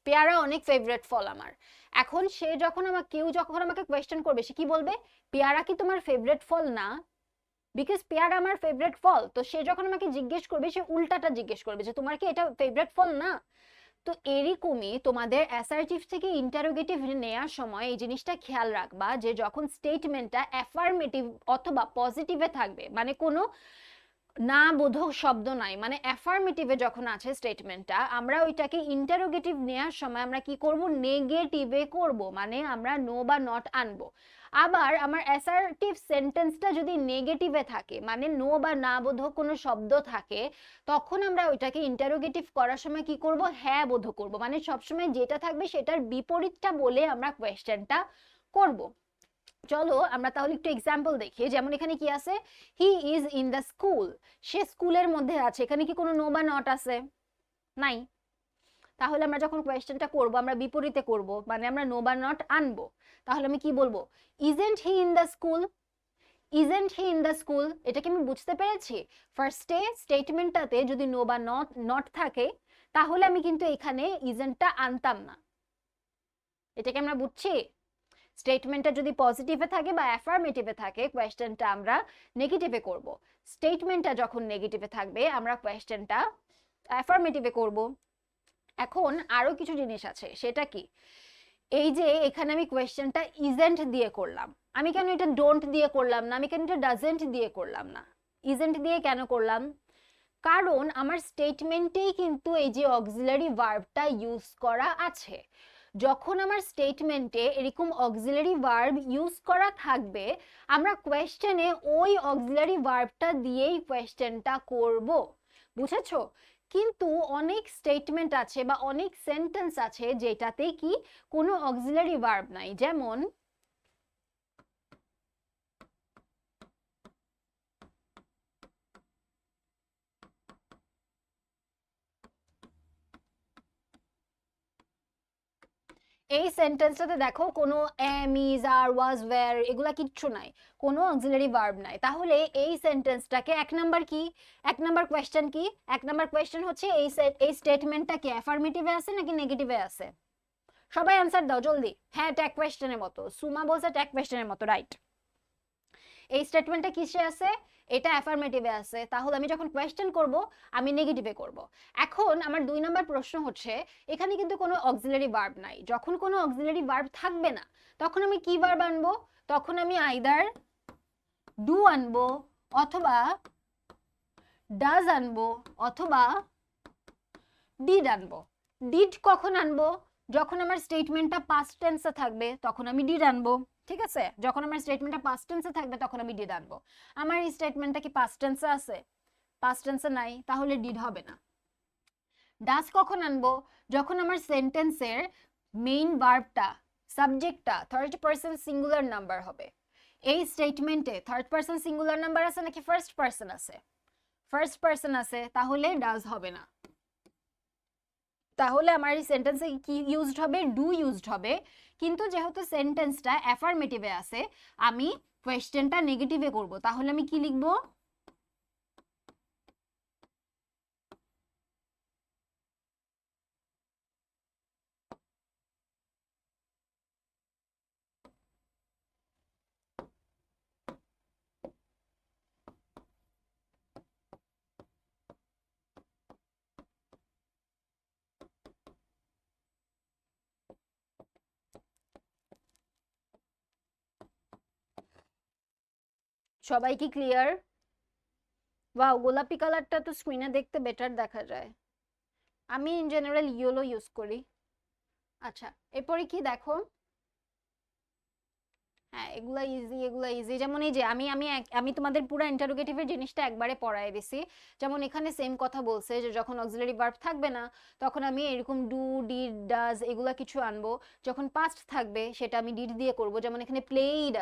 পেয়ারা অনেক ফেভারিট ফল আমার, এখন সে যখন কেউ যখন আমাকে কোয়েশ্চেন করবে সে কি বলবে? পেয়ারা কি তোমার ফেভারিট ফল না? বিকজ পেয়ারা আমার ফেভারিট ফল, তো সে যখন আমাকে জিজ্ঞেস করবে সে উল্টাটা জিজ্ঞেস করবে যে তোমার কি এটা ফেভারিট ফল না? তো এরকমই তোমাদের অ্যাসার্টিভ থেকে ইন্টারোগেটিভ নেওয়ার সময় এই জিনিসটা খেয়াল রাখবা যে যখন স্টেটমেন্টটা অ্যাফার্মেটিভ অথবা পজিটিভে থাকবে, মানে কোনো না বোধক শব্দ নাই, মানে অ্যাফার্মেটিভে যখন আছে স্টেটমেন্টটা, আমরা ওইটাকে ইন্টারোগেটিভ নেওয়ার সময় আমরা কি করব? নেগেটিভে করব, মানে আমরা নো বা নট আনবো। আবার আমার অ্যাসার্টিভ সেন্টেন্সটা যদি নেগেটিভে থাকে, মানে নো বা না বোধক কোনো শব্দ থাকে, তখন আমরা ওইটাকে ইন্টারোগেটিভ করার সময় কি করব? হ্যাঁ বোধক করব, মানে সবসময় যেটা থাকবে সেটার বিপরীতটা বলে আমরা কোয়েশ্চেনটা করব। চলো আমরা তাহলে একটু এক্সাম্পল দেখি। যেমন এখানে কি আছে? He is in the school, সে স্কুলের মধ্যে আছে। এখানে কি কোনো নো বা নট আছে? নাই। তাহলে আমরা যখন কোয়েশ্চেনটা করব আমরা বিপরীতে করব, মানে আমরা নো বা নট আনবো। তাহলে আমি কি বলবো? Isn't he in the school, isn't he in the school. এটা কি আমি বুঝতে পেরেছি? ফার্স্টে স্টেটমেন্টটাতে যদি নো বা নট নট থাকে তাহলে আমি কিন্তু এখানে ইজেন্টটা আনতাম না। এটাকে আমরা বুঝছি? স্টেটমেন্টটা যদি পজিটিভে থাকে বা অ্যাফার্মেটিভে থাকে কোয়েশ্চেনটা আমরা নেগেটিভে করব। স্টেটমেন্টটা যখন নেগেটিভে থাকবে আমরা কোয়েশ্চেনটা অ্যাফার্মেটিভে করব। এখন আরো কিছু জিনিস আছে, সেটা কি? এই যে এখানে আমি কোয়েশ্চেনটা ইজেন্ট দিয়ে করলাম, আমি কেন এটা ডোন্ট দিয়ে করলাম না? আমি কেন এটা ডাজেন্ট দিয়ে করলাম না? ইজেন্ট দিয়ে কেন করলাম? কারণ আমার স্টেটমেন্টেই কিন্তু এই যে অক্সিলারি ভার্বটা ইউজ করা আছে। যখন আমার স্টেটমেন্টে এরকম অক্সিলারি ভার্ব ইউজ করা থাকবে আমরা কোয়েশ্চেনে ওই অক্সিলারি ভার্বটা দিয়েই কোয়েশ্চেনটা করব। বুঝেছো? কিন্তু অনেক স্টেটমেন্ট আছে বা অনেক সেন্টেন্স আছে যেটাতে কি কোনো অক্সিলারি ভার্ব নাই। যেমন এই সেন্টেন্সটাতে দেখো কোনো am, is, are, was, were এগুলা কিচ্ছু নাই, কোনো অক্সিলারি ভার্ব নাই। তাহলে এই সেন্টেন্সটাকে এক নাম্বার কি, এক নাম্বার কোয়েশ্চেন কি? এক নাম্বার কোয়েশ্চেন হচ্ছে এই স্টেটমেন্টটা কি অ্যাফার্মেটিভে আছে নাকি নেগেটিভে আছে? সবাই অ্যান্সার দাও জলদি। হ্যাঁ, ট্যাগ কোয়েশ্চেনের মতো, সুমা বলছে ট্যাগ কোয়েশ্চেনের মতো, রাইট। এই স্টেটমেন্টটা কিসে আছে? এটা অ্যাফার্মেটিভে আছে। তাহলে আমি যখন কোয়েশ্চেন করব আমি নেগেটিভে করব। এখন আমার 2 নাম্বার প্রশ্ন হচ্ছে এখানে কিন্তু কোনো অক্সিলারি ভার্ব নাই। যখন কোনো অক্সিলারি ভার্ব থাকবে না তখন আমি কি ভার্ব আনবো? তখন আমি আইদার ডু আনবো অথবা ডাজ আনবো অথবা ডিড আনবো। ডিড কখন আনবো? যখন আমার স্টেটমেন্টটা পাস্ট টেন্সে থাকবে তখন আমি ডিড আনবো। ঠিক আছে? যখন আমার স্টেটমেন্টটা পাস্ট টেন্সে থাকবে তখন আমি ডিড আনবো। আমার এই স্টেটমেন্টটা কি পাস্ট টেন্সে আছে? পাস্ট টেন্সে নাই, তাহলে ডিড হবে না। ডাজ কখন আনবো? যখন আমার সেন্টেন্সের মেইন ভার্বটা, সাবজেক্টটা থার্ড পারসন সিঙ্গুলার নাম্বার হবে। এই স্টেটমেন্টে থার্ড পারসন সিঙ্গুলার নাম্বার আছে নাকি ফার্স্ট পারসন আছে? ফার্স্ট পারসন আছে, তাহলে ডাজ হবে না। তাহলে আমার এই সেন্টেন্সে কি ইউজড হবে? ডু ইউজড হবে। কিন্তু যেহেতু সেন্টেন্সটা অ্যাফার্মেটিভে আছে আমি কোয়েশ্চেনটা নেগেটিভে করব, তাহলে আমি কি লিখব? সবাই কি ক্লিয়ার? ওয়াও, গোলাপি কালারটা তো স্ক্রিনে দেখতে বেটার দেখা যায়। আমি ইন জেনারেল ইয়েলো ইউজ করি। আচ্ছা, এরপরে কি দেখো, হ্যাঁ, এগুলা ইজি। যেমন এই যে আমি তোমাদের পুরো ইন্টারোগেটিভের জিনিসটা একবারে পড়ায় দিছি। যেমন এখানে সেম কথা বলছে যে যখন অক্সিলারি ভার্ব থাকবে না তখন আমি এরকম ডু, ডিড, ডাজ এগুলা কিছু আনবো। যখন পাস্ট থাকবে সেটা আমি ডিড দিয়ে করব। যেমন এখানে প্লেইড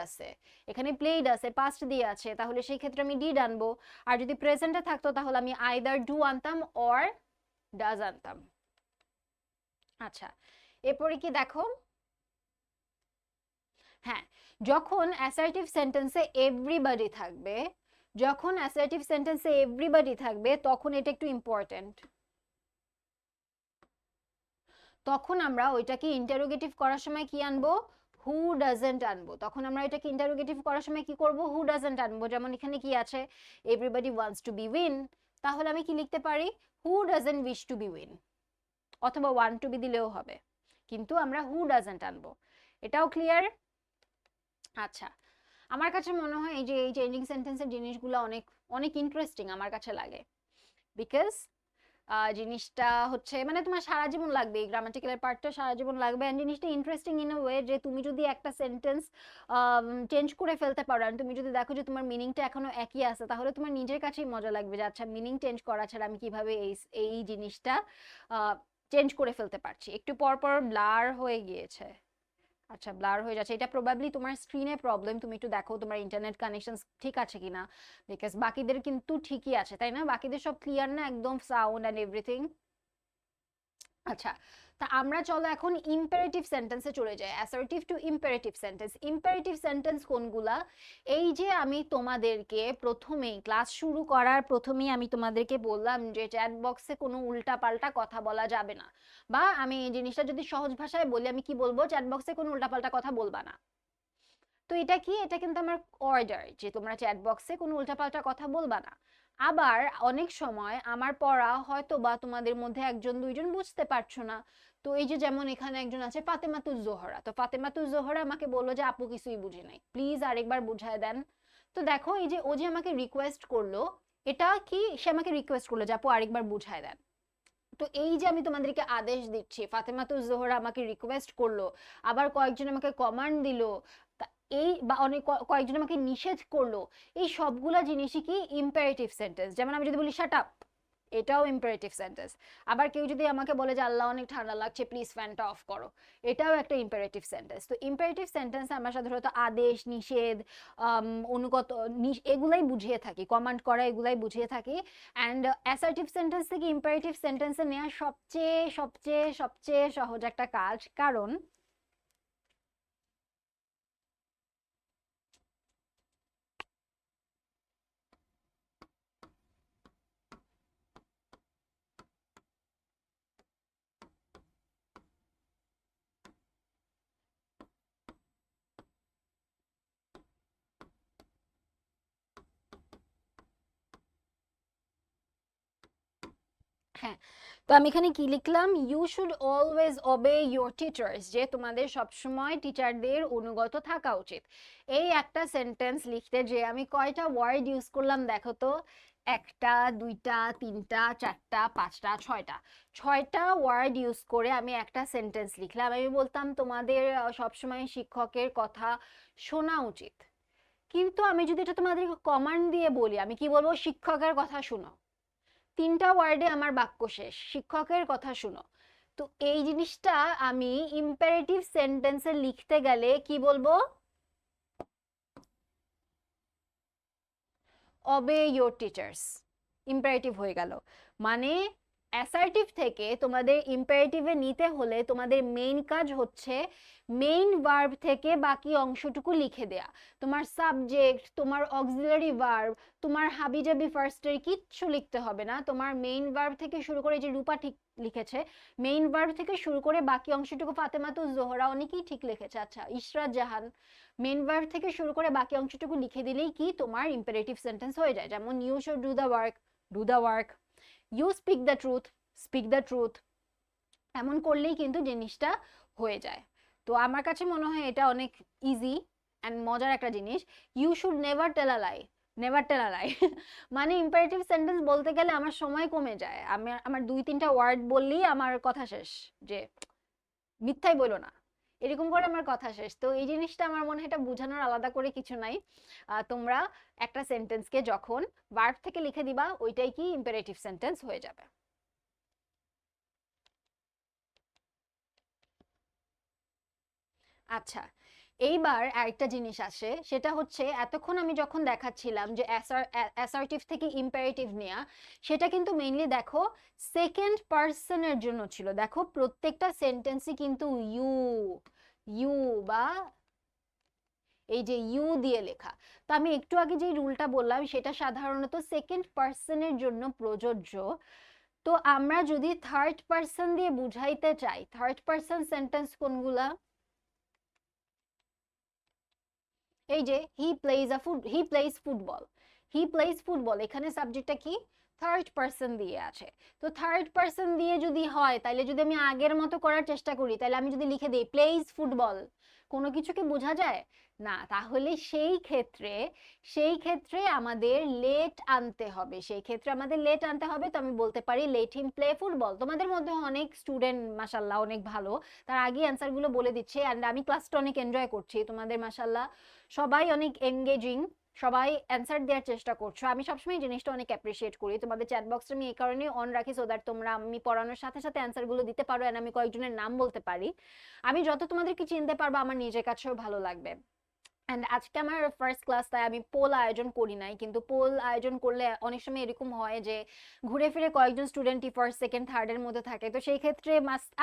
আছে, পাস্ট দিয়ে আছে, তাহলে সেই ক্ষেত্রে আমি ডিড আনবো। আর যদি প্রেজেন্টে থাকতো তাহলে আমি আইদার ডু আনতাম অর ডাজ আনতাম। আচ্ছা, এরপরে কি দেখো, হ্যাঁ, যখন অ্যাসার্টিভ সেন্টেন্সে এভরিবডি থাকবে, তখন এটা একটু ইম্পর্ট্যান্ট। তখন আমরা ওইটাকে ইন্টারোগেটিভ করার সময় কি আনবো? হু ডাজেন্ট আনবো। তখন আমরা এটাকে ইন্টারোগেটিভ করার সময় কি করব? হু ডাজেন্ট আনবো। যেমন এখানে কি আছে? Everybody wants to be win. তাহলে আমি কি লিখতে পারি? Who doesn't wish to be win, অথবা ওয়ান্ট টু বি দিলেও হবে, কিন্তু আমরা হু ডাজেন্ট আনবো। এটাও ক্লিয়ার? আচ্ছা, আমার কাছে মনে হয় এই চেঞ্জিং সেন্টেন্সের জিনিসগুলো অনেক অনেক ইন্টারেস্টিং আমার কাছে লাগে। বিকজ জিনিসটা হচ্ছে মানে তোমার সারা জীবন লাগবে, এই গ্রামাটিক্যালের পার্টটা সারা জীবন লাগবে। অ্যান্ড জিনিসটা ইন্টারেস্টিং ইন আ ওয়ে যে তুমি যদি একটা সেন্টেন্স চেঞ্জ করে ফেলতে পারো, আর তুমি যদি দেখো যে তোমার মিনিংটা এখনো একই আছে, তাহলে তোমার নিজের কাছেই মজা লাগবে যে আচ্ছা, মিনিং চেঞ্জ করা ছাড়া আমি কিভাবে এই জিনিসটা চেঞ্জ করে ফেলতে পারছি। একটু পর পর ব্লার হয়ে গিয়েছে। আচ্ছা, ব্লার হয়ে যাচ্ছে, এটা প্রবাবলি তোমার স্ক্রিনে প্রবলেম। তুমি একটু দেখো তোমার ইন্টারনেট কানেকশন ঠিক আছে কিনা, বিকজ বাকিদের কিন্তু ঠিকই আছে, তাই না? বাকিদের সব ক্লিয়ার না একদম, সাউন্ড অ্যান্ড এভরিথিং? আচ্ছা, তা আমরা চলো এখন ইম্পারেটিভ সেন্টেন্সে চলে যাই। Assertive two imperative sentence. Imperative sentence কোনগুলা? এই যে আমি তোমাদেরকে প্রথমেই ক্লাস শুরু করার প্রথমেই আমি তোমাদেরকে বললাম যে চ্যাট বক্সে কোনো উল্টাপাল্টা কথা বলা যাবে না। বা আমি এই জিনিসটা যদি সহজ ভাষায় বলি, আমি কি বলবো? চ্যাট বক্সে কোনো উল্টাপাল্টা কথা বলবা না। তো এটা কি? এটা কিন্তু আমার অর্ডার যে তোমরা চ্যাট বক্সে কোনো উল্টাপাল্টা কথা বলবা না। আবার অনেক সময় আমার পড়া হয়তো বা তোমাদের মধ্যে একজন দুইজন বুঝতে পারছো না। তো এই যে যেমন এখানে একজন আছে ফাতেমাতুজ জোহরা, তো ফাতেমাতুজ জোহরা আমাকে বললো যে আপু কিছুই বুঝি নাই, প্লিজ আরেকবার বুঝায় দেন। তো দেখো এই যে ও যে আমাকে রিকোয়েস্ট করলো, এটা কি? সে আমাকে রিকোয়েস্ট করলো যে আপু আরেকবার বুঝায় দেন। তো এই যে আমি তোমাদেরকে আদেশ দিচ্ছি, ফাতেমাতুজ জোহরা আমাকে রিকোয়েস্ট করলো, আবার কয়েকজন আমাকে কমান্ড দিল, এই বা অনেক কয়েকজন আমাকে নিষেধ করলো, এই সবগুলা জিনিসই কি? Imperative sentence. যেমন আমি যদি বলি শাট আপ, এটাও ইম্পারেটিভ সেন্টেন্স। আবার কেউ যদি আমাকে বলে যে আল্লাহ অনেক ঠান্ডা লাগছে, প্লিজ ফ্যানটা অফ করো, এটাও একটা ইম্পারেটিভ সেন্টেন্স। তো ইম্পারেটিভ সেন্টেন্স আমরা সাধারণত আদেশ, নিষেধ, অনুগত, এগুলাই বুঝিয়ে থাকি, কমান্ড করা এগুলাই বুঝিয়ে থাকি। অ্যান্ড অ্যাসার্টিভ সেন্টেন্স থেকে ইম্পারেটিভ সেন্টেন্সে নেওয়া সবচেয়ে সবচেয়ে সবচেয়ে সহজ একটা কাজ, কারণ হ্যাঁ, তো আমি এখানে কি লিখলাম? You should always obey your teachers, যে তোমাদের সবসময় টিচারদের অনুগত থাকা উচিত। এই একটা সেন্টেন্স লিখতে যে আমি কয়টা ওয়ার্ড ইউজ করলাম দেখো তো? একটা, দুইটা, তিনটা, চারটা, পাঁচটা, ছয়টা ওয়ার্ড ইউজ করে আমি একটা সেন্টেন্স লিখলাম। আমি বলতাম তোমাদের সবসময় শিক্ষকের কথা শোনা উচিত। কিন্তু আমি যদি এটা তোমাদেরকে কমান্ড দিয়ে বলি, আমি কি বলবো? শিক্ষকের কথা শুনো। তিনটা ওয়ার্ডে আমার বাক্য শেষ, শিক্ষকের কথা শুনো। তো এই জিনিসটা আমি ইম্পারেটিভ সেন্টেন্সে লিখতে গেলে কি বলবো? অবে ইয়োর টিচার্স, ইম্পারেটিভ হয়ে গেল। মানে অ্যাসার্টিভ থেকে তোমাদের ইম্পারেটিভে নিতে হলে তোমাদের মেইন কাজ হচ্ছে মেইন ভার্ব থেকে বাকি অংশটুকু লিখে দেয়া। তোমার সাবজেক্ট, তোমার অক্সিলারি ভার্ব, তোমার হাবিজাবি ফার্স্টের কিচ্ছু লিখতে হবে না। তোমার মেইন ভার্ব থেকে শুরু করে, যে রূপা ঠিক লিখেছে, মেইন ভার্ব থেকে শুরু করে বাকি অংশটুকু, ফাতেমাতুজ জোহরা অনেকেই ঠিক লিখেছে, আচ্ছা ইশরাত জাহান, মেইন ভার্ব থেকে শুরু করে বাকি অংশটুকু লিখে দিলেই কি তোমার ইম্পারেটিভ সেন্টেন্স হয়ে যায়। যেমন you should do the work, do the work, you speak the truth, speak the truth, এমন করলেই কিন্তু জিনিসটা হয়ে যায়। তো আমার কাছে মনে হয় এটা অনেক ইজি অ্যান্ড মজার একটা জিনিস। You should never tell a lie, never tell a lie মানে ইম্পারেটিভ সেন্টেন্স বলতে গেলে আমার সময় কমে যায়, আমার দুই তিনটা ওয়ার্ড বললেই আমার কথা শেষ, যে মিথ্যাই বলো না। এরকম করে আমার কথা শেষ। তো এই জিনিসটা আমার মনে হয় এটা বোঝানোর আলাদা করে কিছু নাই। তোমরা একটা সেন্টেন্সকে যখন ভার্ব থেকে লিখে দিবা ওইটাই কি ইম্পারেটিভ সেন্টেন্স হয়ে যাবে। আচ্ছা, এইবার আরেকটা জিনিস আসে, সেটা হচ্ছে এতক্ষণ আমি যখন দেখাচ্ছিলাম যে অ্যাসার্টিভ থেকে ইম্পারেটিভ নেয়া, সেটা কিন্তু মেইনলি দেখো সেকেন্ড পার্সনের জন্য ছিল। দেখো প্রত্যেকটা সেন্টেন্সই কিন্তু ইউ ইউ বা এই যে ইউ দিয়ে লেখা। তো আমি একটু আগে যে রুলটা বললাম সেটা সাধারণত সেকেন্ড পার্সনের জন্য প্রযোজ্য। তো আমরা যদি থার্ড পার্সন দিয়ে বুঝাইতে চাই, থার্ড পার্সন সেন্টেন্স কোনগুলা? এই যে he plays football, he plays football, এখানে সাবজেক্টটা কি? থার্ড পার্সন দিয়ে আছে। তো থার্ড পার্সন দিয়ে যদি হয়, তাহলে যদি আমি আগের মতো করার চেষ্টা করি, তাহলে আমি যদি লিখে দিই প্লেজ ফুটবল, কোনো কিছুকে বোঝা যায় না। তাহলে সেই ক্ষেত্রে আমাদের লেট আনতে হবে, তো আমি বলতে পারি লেট হিম প্লে ফুটবল। তোমাদের মধ্যে অনেক স্টুডেন্ট মাশাল্লাহ অনেক ভালো, তার আগে অ্যান্সার গুলো বলে দিচ্ছে, অ্যান্ড আমি ক্লাসটা অনেক এনজয় করছি। তোমাদের মাশাল্লাহ সবাই অনেক এঙ্গেজিং, সবাই অ্যান্সার দেওয়ার চেষ্টা করছো। আমি সবসময় জিনিসটা অনেক অ্যাপ্রিসিয়েট করি। তোমাদের চ্যাট বক্সটা আমি এই কারণেই অন রাখি, সো দ্যাট তোমরা আমি পড়ানোর সাথে সাথে অ্যান্সারগুলো দিতে পারো, এন্ড আমি কয়েকজনের নাম বলতে পারি। আমি যত তোমাদেরকে চিনতে পারবো আমার নিজের কাছেও ভালো লাগবে। অ্যান্ড আজকে আমার ফার্স্ট ক্লাস, তাই আমি পোল আয়োজন করি নাই, কিন্তু পোল আয়োজন করলে অনেক সময় এরকম হয় যে ঘুরে ফিরে কয়েকজন স্টুডেন্টই ফার্স্ট সেকেন্ড থার্ডের মধ্যে থাকে। তো সেই ক্ষেত্রে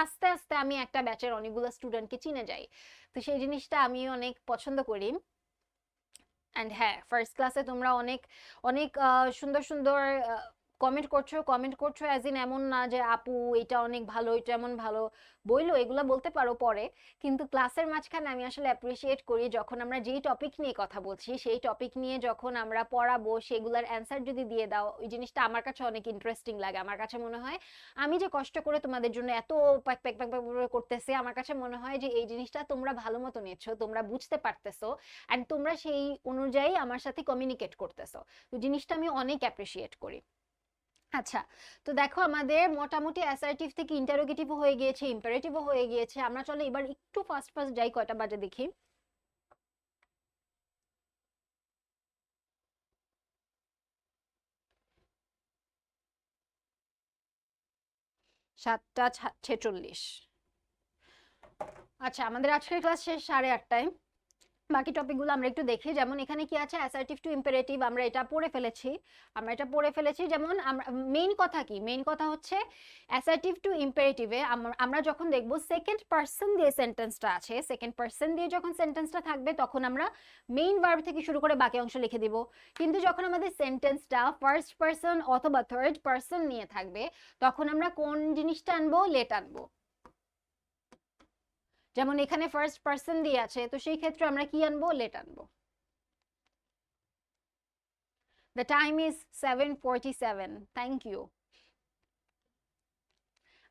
আস্তে আস্তে আমি একটা ব্যাচের অনেকগুলো স্টুডেন্টকে চিনে যাই। তো সেই জিনিসটা আমি অনেক পছন্দ করি। অ্যান্ড হ্যাঁ, ফার্স্ট ক্লাসে তোমরা অনেক অনেক সুন্দর সুন্দর কমেন্ট করছো অ্যাজ ইন এমন না যে আপু এটা অনেক ভালো, এটা এমন ভালো, বইলো এগুলা বলতে পারো পরে। কিন্তু ক্লাসের মাঝখানে আমি আসলে অ্যাপ্রিসিয়েট করি যখন আমরা যেই টপিক নিয়ে কথা বলছি সেই টপিক নিয়ে যখন আমরা পড়াবো সেগুলার অ্যান্সার যদি দিয়ে দাও, ওই জিনিসটা আমার কাছে অনেক ইন্টারেস্টিং লাগে। আমার কাছে মনে হয় আমি যে কষ্ট করে তোমাদের জন্য এত প্যাক প্যাক প্যাক প্যাক করে করতেছি, আমার কাছে মনে হয় যে এই জিনিসটা তোমরা ভালো মতো নিচ্ছ, তোমরা বুঝতে পারতেছো, অ্যান্ড তোমরা সেই অনুযায়ী আমার সাথে কমিউনিকেট করতেছো। তো জিনিসটা আমি অনেক অ্যাপ্রিসিয়েট করি। আচ্ছা, তো দেখো আমাদের মোটামুটি অ্যাসার্টিভ থেকে ইন্টারোগেটিভও হয়ে গিয়েছে, ইম্পারেটিভও হয়ে গিয়েছে। আমরা চলো এবার একটু ফাস্ট ফাস্ট যাই, কয়টা বাজে দেখি। 7টা 46। আচ্ছা, আমাদের আজকের ক্লাস শেষ 8:30টায়। বাকি টপিকগুলো আমরা একটু দেখি। যেমন এখানে কি আছে, অ্যাসার্টিভ টু ইম্পারেটিভ আমরা এটা পড়ে ফেলেছি। যেমন আমরা মেইন কথা কি, মেইন কথা হচ্ছে অ্যাসার্টিভ টু ইম্পারেটিভে আমরা যখন দেখব সেকেন্ড পার্সন দিয়ে সেন্টেন্সটা আছে, সেকেন্ড পার্সন দিয়ে যখন সেন্টেন্সটা থাকবে তখন আমরা মেইন ভার্ব থেকে শুরু করে বাকি অংশ লিখে দিব। কিন্তু যখন আমাদের সেন্টেন্সটা ফার্স্ট পার্সন অথবা থার্ড পার্সন নিয়ে থাকবে তখন আমরা কোন জিনিসটা আনবো? লেট আনবো। যেমন এখানে ফার্স্ট পার্সন দিয়ে আছে, তো সেই ক্ষেত্রে আমরা কি আনবো? লেট আনবো। The time is 7:47. Thank you.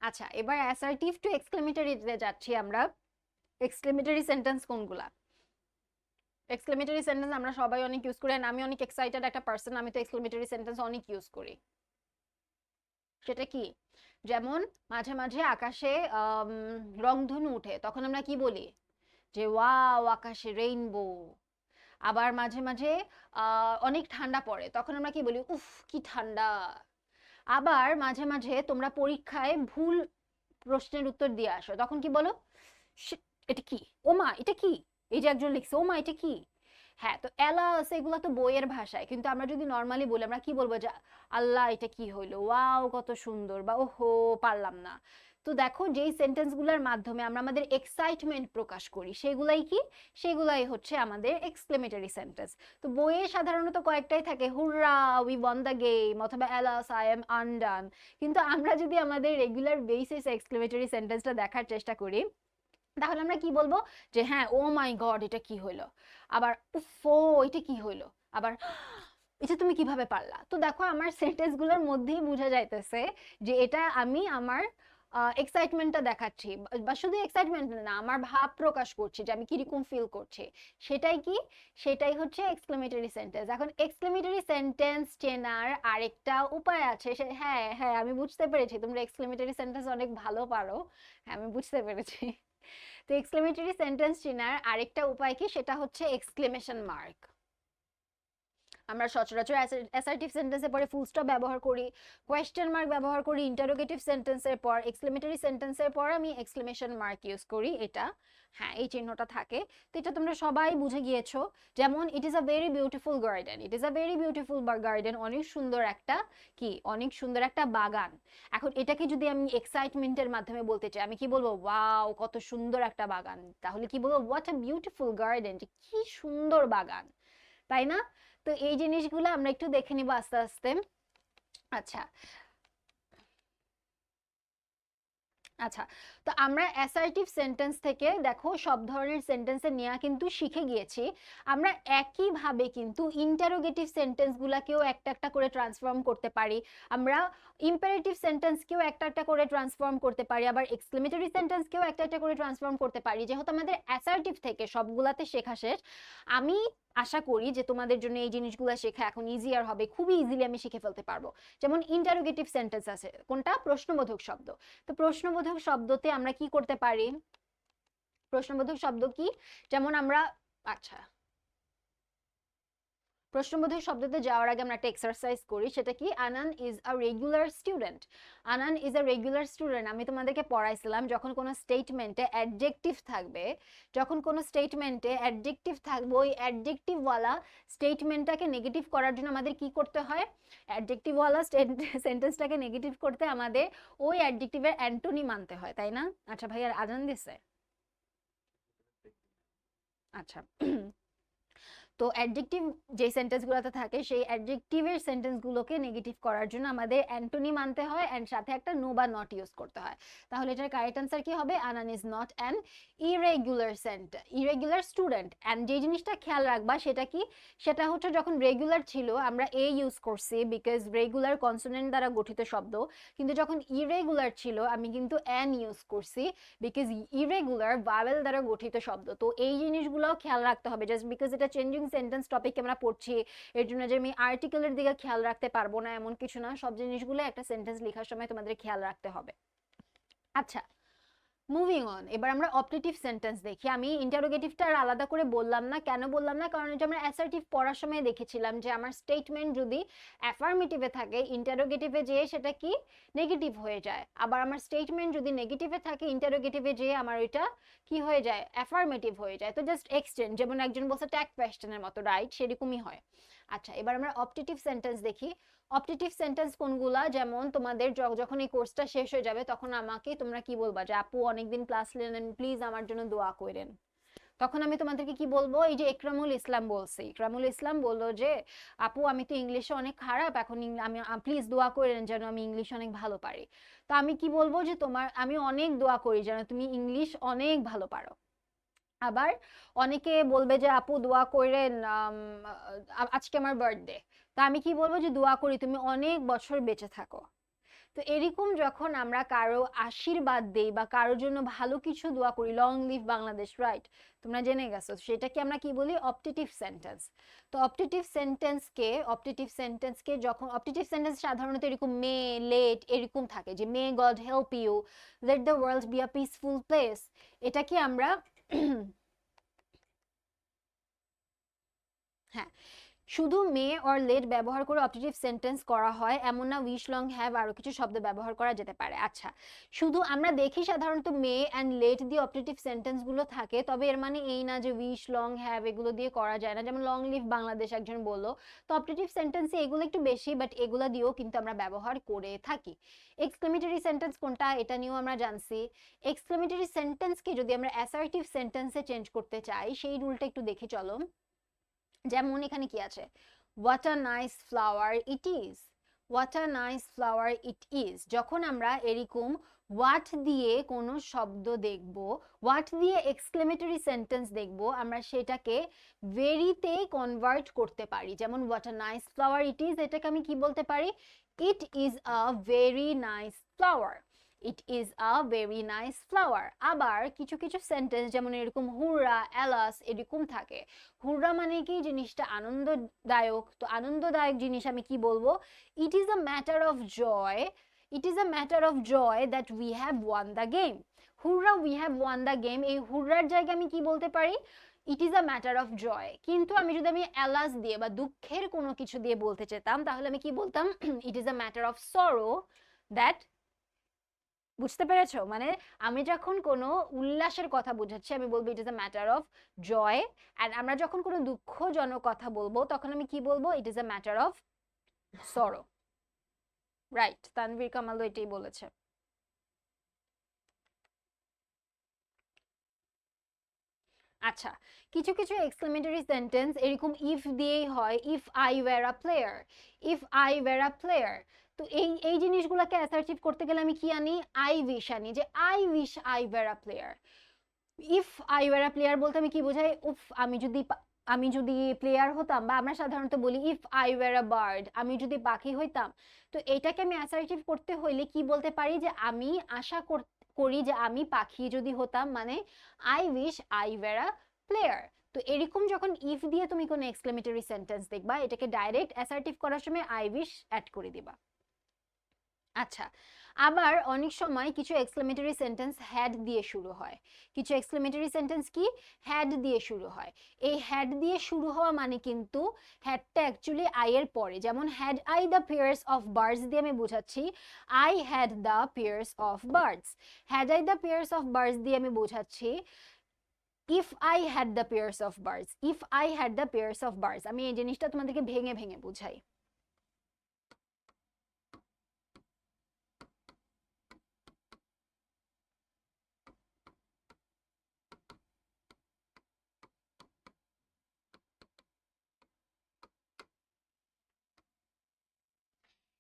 আচ্ছা, এবার অ্যাসার্টিভ টু এক্সক্লেমেটরিতে যাচ্ছি আমরা। এক্সক্লেমেটরি সেন্টেন্স কোনগুলা? এক্সক্লেমেটরি সেন্টেন্স আমরা সবাই অনেক ইউজ করি, আমি অনেক এক্সাইটেড একটা পার্সন, আমি তো এক্সক্লেমেটরি সেন্টেন্স অনেক ইউজ করি। সেটা কি? যেমন মাঝে মাঝে আকাশে রংধনু উঠে, তখন আমরা কি বলি? যে ওয়াও আকাশে রেইনবো। আবার মাঝে মাঝে অনেক ঠান্ডা পড়ে, তখন আমরা কি বলি? উফ কি ঠান্ডা। আবার মাঝে মাঝে তোমরা পরীক্ষায় ভুল প্রশ্নের উত্তর দিয়ে আসো, তখন কি বলো? "শিট, এটা কি? ওমা এটা কি?" এই যে একজন লিখছে ওমা এটা কি। হ্যাঁ, তো এলাস এগুলা তো বইয়ের ভাষায়, কিন্তু আমরা যদি নর্মালি বলি আমরা কি বলবো? যে আল্লাহ এটা কি হইলো, ওয়াও কত সুন্দর, বা ওহো পারলাম না। তো দেখো যেই সেন্টেন্সগুলোর মাধ্যমে আমরা আমাদের এক্সাইটমেন্ট প্রকাশ করি সেগুলাই কি? সেগুলাই হচ্ছে আমাদের এক্সক্লেমেটরি সেন্টেন্স। তো বইয়ে সাধারণত কয়েকটাই থাকে, হুররা উই ওয়ান দ্য গেম, অথবা এলাস আই এম আনডান। কিন্তু আমরা যদি আমাদের রেগুলার বেসিস এক্সক্লেমেটরি সেন্টেন্সটা দেখার চেষ্টা করি তাহলে আমরা কি বলবো? যে হ্যাঁ ও মাই গড এটা কি হইলো, আবার উফো এটা কি হইলো, আবার এটা তুমি কিভাবে পারলা। তো দেখো আমার সেন্টেন্স গুলোর মধ্যেই বোঝা যাইতেছে যে এটা আমি আমার এক্সাইটমেন্টটা দেখাচ্ছি, বা শুধু এক্সাইটমেন্ট না, আমার ভাব প্রকাশ করছি যে আমি কিরকম ফিল করছি। সেটাই কি? সেটাই হচ্ছে এক্সক্লেমেটরি সেন্টেন্স। এখন এক্সক্লেমেটরি সেন্টেন্স চেনার আরেকটা উপায় আছে, হ্যাঁ হ্যাঁ আমি বুঝতে পেরেছি তোমরা এক্সক্লেমেটরি সেন্টেন্স অনেক ভালো পারো। হ্যাঁ আমি বুঝতে পেরেছি। তো এক্সক্লেমেটরি সেন্টেন্স চেনার আরেকটা উপায় কি, সেটা হচ্ছে এক্সক্লেমেশন মার্ক। আমরা সচরাচর অ্যাসার্টিভ সেন্টেন্সের পরে ফুল স্টপ ব্যবহার করি, কোয়েশ্চেন মার্ক ব্যবহার করি, ইন্টারোগেটিভ সেন্টেন্সের পর, এক্সক্লেমেটরি সেন্টেন্সের পর আমি এক্সক্লেমেশন মার্ক ইউজ করি। এটা হ্যাঁ, এই চিহ্নটা থাকে। তো এটা তোমরা সবাই বুঝে গিয়েছো। যেমন ইট is a very beautiful garden, it is a very beautiful garden, অনেক সুন্দর একটা কি, অনেক সুন্দর একটা বাগান। এখন এটাকে যদি আমি এক্সাইটমেন্টের মাধ্যমে বলতে চাই, আমি কি বলবো, ওয়াও কত সুন্দর একটা বাগান। তাহলে কি বলবো, হোয়াট আ বিউটিফুল গার্ডেন, কি সুন্দর বাগান, তাই না? তো এই জিনিসগুলো আমরা একটু দেখে নিব আস্তে আস্তে। আচ্ছা আচ্ছা, তো আমরা অ্যাসার্টিভ সেন্টেন্স থেকে দেখো সব ধরনের সেন্টেন্সের নেওয়া কিন্তু শিখে গিয়েছি। আমরা একইভাবে কিন্তু ইন্টারোগেটিভ সেন্টেন্সগুলোকেও একটা একটা করে ট্রান্সফর্ম করতে পারি, আমরা ইম্পারেটিভ সেন্টেন্সকেও একটা একটা করে ট্রান্সফর্ম করতে পারি, আবার এক্সক্লেমেটরি সেন্টেন্সকেও একটা একটা করে ট্রান্সফর্ম করতে পারি। যেহেতু আমাদের অ্যাসার্টিভ থেকে সবগুলাতে শেখা শেষ, আমি আশা করি যে তোমাদের জন্য এই জিনিসগুলো শেখা এখন ইজিয়ার হবে, খুবই ইজিলি আমি শিখে ফেলতে পারবো। যেমন ইন্টারোগেটিভ সেন্টেন্স আছে কোনটা, প্রশ্নবোধক শব্দ। তো প্রশ্নবোধক শব্দতে আমরা কি করতে পারি, প্রশ্নবোধক শব্দ কি, যেমন আমরা, আচ্ছা প্রশ্নবোধক শব্দতে যাওয়ার আগে আমরা একটা এক্সারসাইজ করি, সেটা কি, Anan is a regular student. Anan is a regular student আমি তোমাদেরকে পড়াইছিলাম, যখন কোনো স্টেটমেন্টে অ্যাডজেক্টিভ থাকবে, যখন কোনো স্টেটমেন্টে অ্যাডজেক্টিভ থাকবে, ওই অ্যাডজেক্টিভওয়ালা স্টেটমেন্টটাকে নেগেটিভ করার জন্য আমাদের কি করতে হয়, অ্যাডজেক্টিভওয়ালা সেন্টেন্সটাকে নেগেটিভ করতে আমাদের ওই অ্যাডজেক্টিভের অ্যান্টোনি মানতে হয়, তাই না? আচ্ছা ভাইয়ার আজান দিছে, আচ্ছা। তো অ্যাডজেক্টিভ যে সেন্টেন্সগুলোতে থাকে সেই অ্যাডজেক্টিভের সেন্টেন্সগুলোকে নেগেটিভ করার জন্য আমাদের অ্যান্টোনি মানতে হয়, অ্যান্ড সাথে একটা নো বা নট ইউজ করতে হয়। তাহলে এটার কারেক্ট অ্যান্সার কি হবে, Anan is not an irregular student. And যে জিনিসটা খেয়াল রাখবা সেটা কি, সেটা হচ্ছে যখন রেগুলার ছিল আমরা এ ইউজ করছি, বিকজ রেগুলার কনসোনেন্ট দ্বারা গঠিত শব্দ, কিন্তু যখন ইরেগুলার ছিল আমি কিন্তু অ্যান ইউজ করছি, বিকজ ইরেগুলার ভাওয়েল দ্বারা গঠিত শব্দ। তো এই জিনিসগুলোও খেয়াল রাখতে হবে, জাস্ট বিকজ এটা চেঞ্জিং সেন্টেন্স টপিক আমরা পড়ছি এর জন্য যে আমি আর্টিকেলের দিকে খেয়াল রাখতে পারবো না এমন কিছু না, সব জিনিসগুলো একটা সেন্টেন্স লেখার সময় তোমাদের খেয়াল রাখতে হবে। আচ্ছা মুভিং অন, এবার আমরা অপটেটিভ সেন্টেন্স দেখি। আমি ইন্টারোগেটিভটা আর আলাদা করে বললাম না, কেন বললাম না, কারণ এটা আমরা অ্যাসার্টিভ পড়ার সময় দেখেছিলাম যে আমার স্টেটমেন্ট যদি অ্যাফার্মেটিভে থাকে ইন্টারোগেটিভে যেয়ে সেটা কি নেগেটিভ হয়ে যায়, আবার আমার স্টেটমেন্ট যদি নেগেটিভে থাকে ইন্টারোগেটিভে যেয়ে আমার ওইটা কি হয়ে যায়, অ্যাফার্মেটিভ হয়ে যায়। তো জাস্ট এক্সচেঞ্জ, যেমন একজন বলছে ট্যাগ কোয়েশ্চেনের মতো, রাইট, সেরকমই হয়। আচ্ছা এবার আমরা অপটেটিভ সেন্টেন্স দেখি। অপটেটিভ সেন্টেন্স কোনগুলা, যেমন তোমাদের যখন এই কোর্সটা শেষ হয়ে যাবে তখন আমাকে তোমরা কি বলবা যে আপু অনেকদিন ক্লাস নেন, প্লিজ আমার জন্য দোয়া করেন। তখন আমি তোমাদেরকে কি বলবো, এই যে ইকরামুল ইসলাম বলছে, ইকরামুল ইসলাম বললো যে আপু আমি তো ইংলিশে অনেক খারাপ, এখন আমি প্লিজ দোয়া করেন যেন আমি ইংলিশ অনেক ভালো পারি। তো আমি কি বলবো যে আমি অনেক দোয়া করি যেন তুমি ইংলিশ অনেক ভালো পারো। আবার অনেকে বলবে যে আপু দোয়া করেন, আজকে আমার বার্থডে, তো আমি কি বলবো যে দোয়া করি তুমি অনেক বছর বেঁচে থাকো। তো এরকম যখন আমরা কারো আশীর্বাদ দেই বা কারোর জন্য ভালো কিছু দোয়া করি, লং লিভ বাংলাদেশ, রাইট, তোমরা জেনে গেছো, সেটাকে আমরা কি বলি, অপটেটিভ সেন্টেন্স। তো অপটেটিভ সেন্টেন্সকে যখন অপটেটিভ সেন্টেন্স সাধারণত এরকম মে, লেট এরকম থাকে, যে may God help you, let the world be a peaceful place, এটাকে আমরা হ্যাঁ, শুধু মে অর লেট ব্যবহার করে অপটেটিভ সেন্টেন্স করা হয় এমন না, উইশ, লং, হ্যাভ আরো কিছু শব্দ ব্যবহার করা যেতে পারে। আচ্ছা শুধু আমরা দেখি সাধারণত মে অ্যান্ড লেট দিয়ে অপটেটিভ সেন্টেন্স গুলো থাকে, তবে এর মানে এই না যে উইশ, লং, হ্যাভ এগুলো দিয়ে করা যায় না। যেমন লং লিভ বাংলাদেশ একজন বললো, তো অপটেটিভ সেন্টেন্সে এগুলো একটু বেশি, বাট এগুলো দিয়েও কিন্তু আমরা ব্যবহার করে থাকি। এক্সক্লেমেটরি সেন্টেন্স কোনটা এটা নিয়েও আমরা জানছি। এক্সক্লেমেটরি সেন্টেন্সকে যদি আমরা অ্যাসার্টিভ সেন্টেন্সে চেঞ্জ করতে চাই সেই রুলটা একটু দেখি চলো। যেমন এখানে কি আছে, what a nice flower it is, what a nice flower it is. যখন আমরা এরকম হোয়াট দিয়ে কোনো শব্দ দেখব, হোয়াট দিয়ে এক্সক্লেমেটরি সেন্টেন্স দেখব, আমরা সেটাকে ভেরিতে কনভার্ট করতে পারি। যেমন what a nice flower it is, এটাকে আমি কি বলতে পারি, it is a very nice flower, it is a very nice flower. আবার কিছু কিছু সেন্টেন্স যেমন এরকম হুররা, অ্যালাস এরকম থাকে, হুররা মানে কি জিনিসটা আনন্দদায়ক, তো আনন্দদায়ক জিনিস আমি কি বলবো, it is a matter of joy, it is a matter of joy that we have won the game. Hurrah we have won the game, এই হুররার জায়গায় আমি কি বলতে পারি, it is a matter of joy. কিন্তু আমি যদি আমি অ্যালাস দিয়ে বা দুঃখের কোনো কিছু দিয়ে বলতে চেতাম তাহলে আমি কি বলতাম, ইট is a matter of sorrow that, বুঝতে পেরেছো? মানে আমি যখন কোনো উল্লাসের কথা বোঝাচ্ছি আমি বলবো it is a matter of joy, and আমরা যখন কোনো দুঃখজনক কথা বলবো তখন আমি কি বলবো, it is a matter of sorrow. Right, Tanvir কামালও এটাই বলেছে। আচ্ছা, কিছু কিছু এক্সক্লেমেটরি সেন্টেন্স এরকম ইফ দিয়েই হয়, if I were a player, if I were a player. তো এই এই জিনিসগুলোকে অ্যাসার্টিভ করতে গেলে আমি কি আনি, আই উইশ আনি, যে I wish I were a player. If I were a player বলতে আমি কি বোঝাই, উফ আমি যদি প্লেয়ার হতাম, বা আমরা সাধারণত বলি if I were a bird, আমি যদি পাখি হইতাম। তো এটাকে আমি অ্যাসার্টিভ করতে হইলে কি বলতে পারি, যে আমি আশা করি যে আমি পাখি যদি হতাম, মানে I wish I were a player. তো এরকম যখন ইফ দিয়ে তুমি কোনো এক্সক্লেমেটরি সেন্টেন্স দেখবা, এটাকে ডাইরেক্ট অ্যাসার্টিভ করার সময় আই উইশ অ্যাড করে দিবা। আচ্ছা, আবার অনেক সময় কিছু এক্সক্লেমেটরি সেন্টেন্স হ্যাড দিয়ে শুরু হয়। কিছু এক্সক্লেমেটরি সেন্টেন্স কি হ্যাড দিয়ে শুরু হয়। এই হ্যাড দিয়ে শুরু হওয়া মানে কিন্তু হ্যাডটা অ্যাকচুয়ালি আই এর পরে, যেমন had I the pairs of birds দিয়ে আমি বোঝাচ্ছি I had the pairs of birds. Had I the pairs of birds দিয়ে আমি বোঝাচ্ছি if I had the pairs of birds, if I had the pairs of birds. আমি এই জিনিসটা তোমাদেরকে ভেঙে ভেঙে বুঝাই।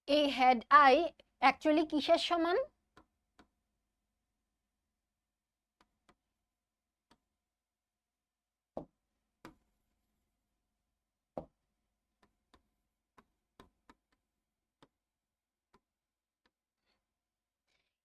এই হ্যাড আই অ্যাকচুয়ালি কিসের সমান,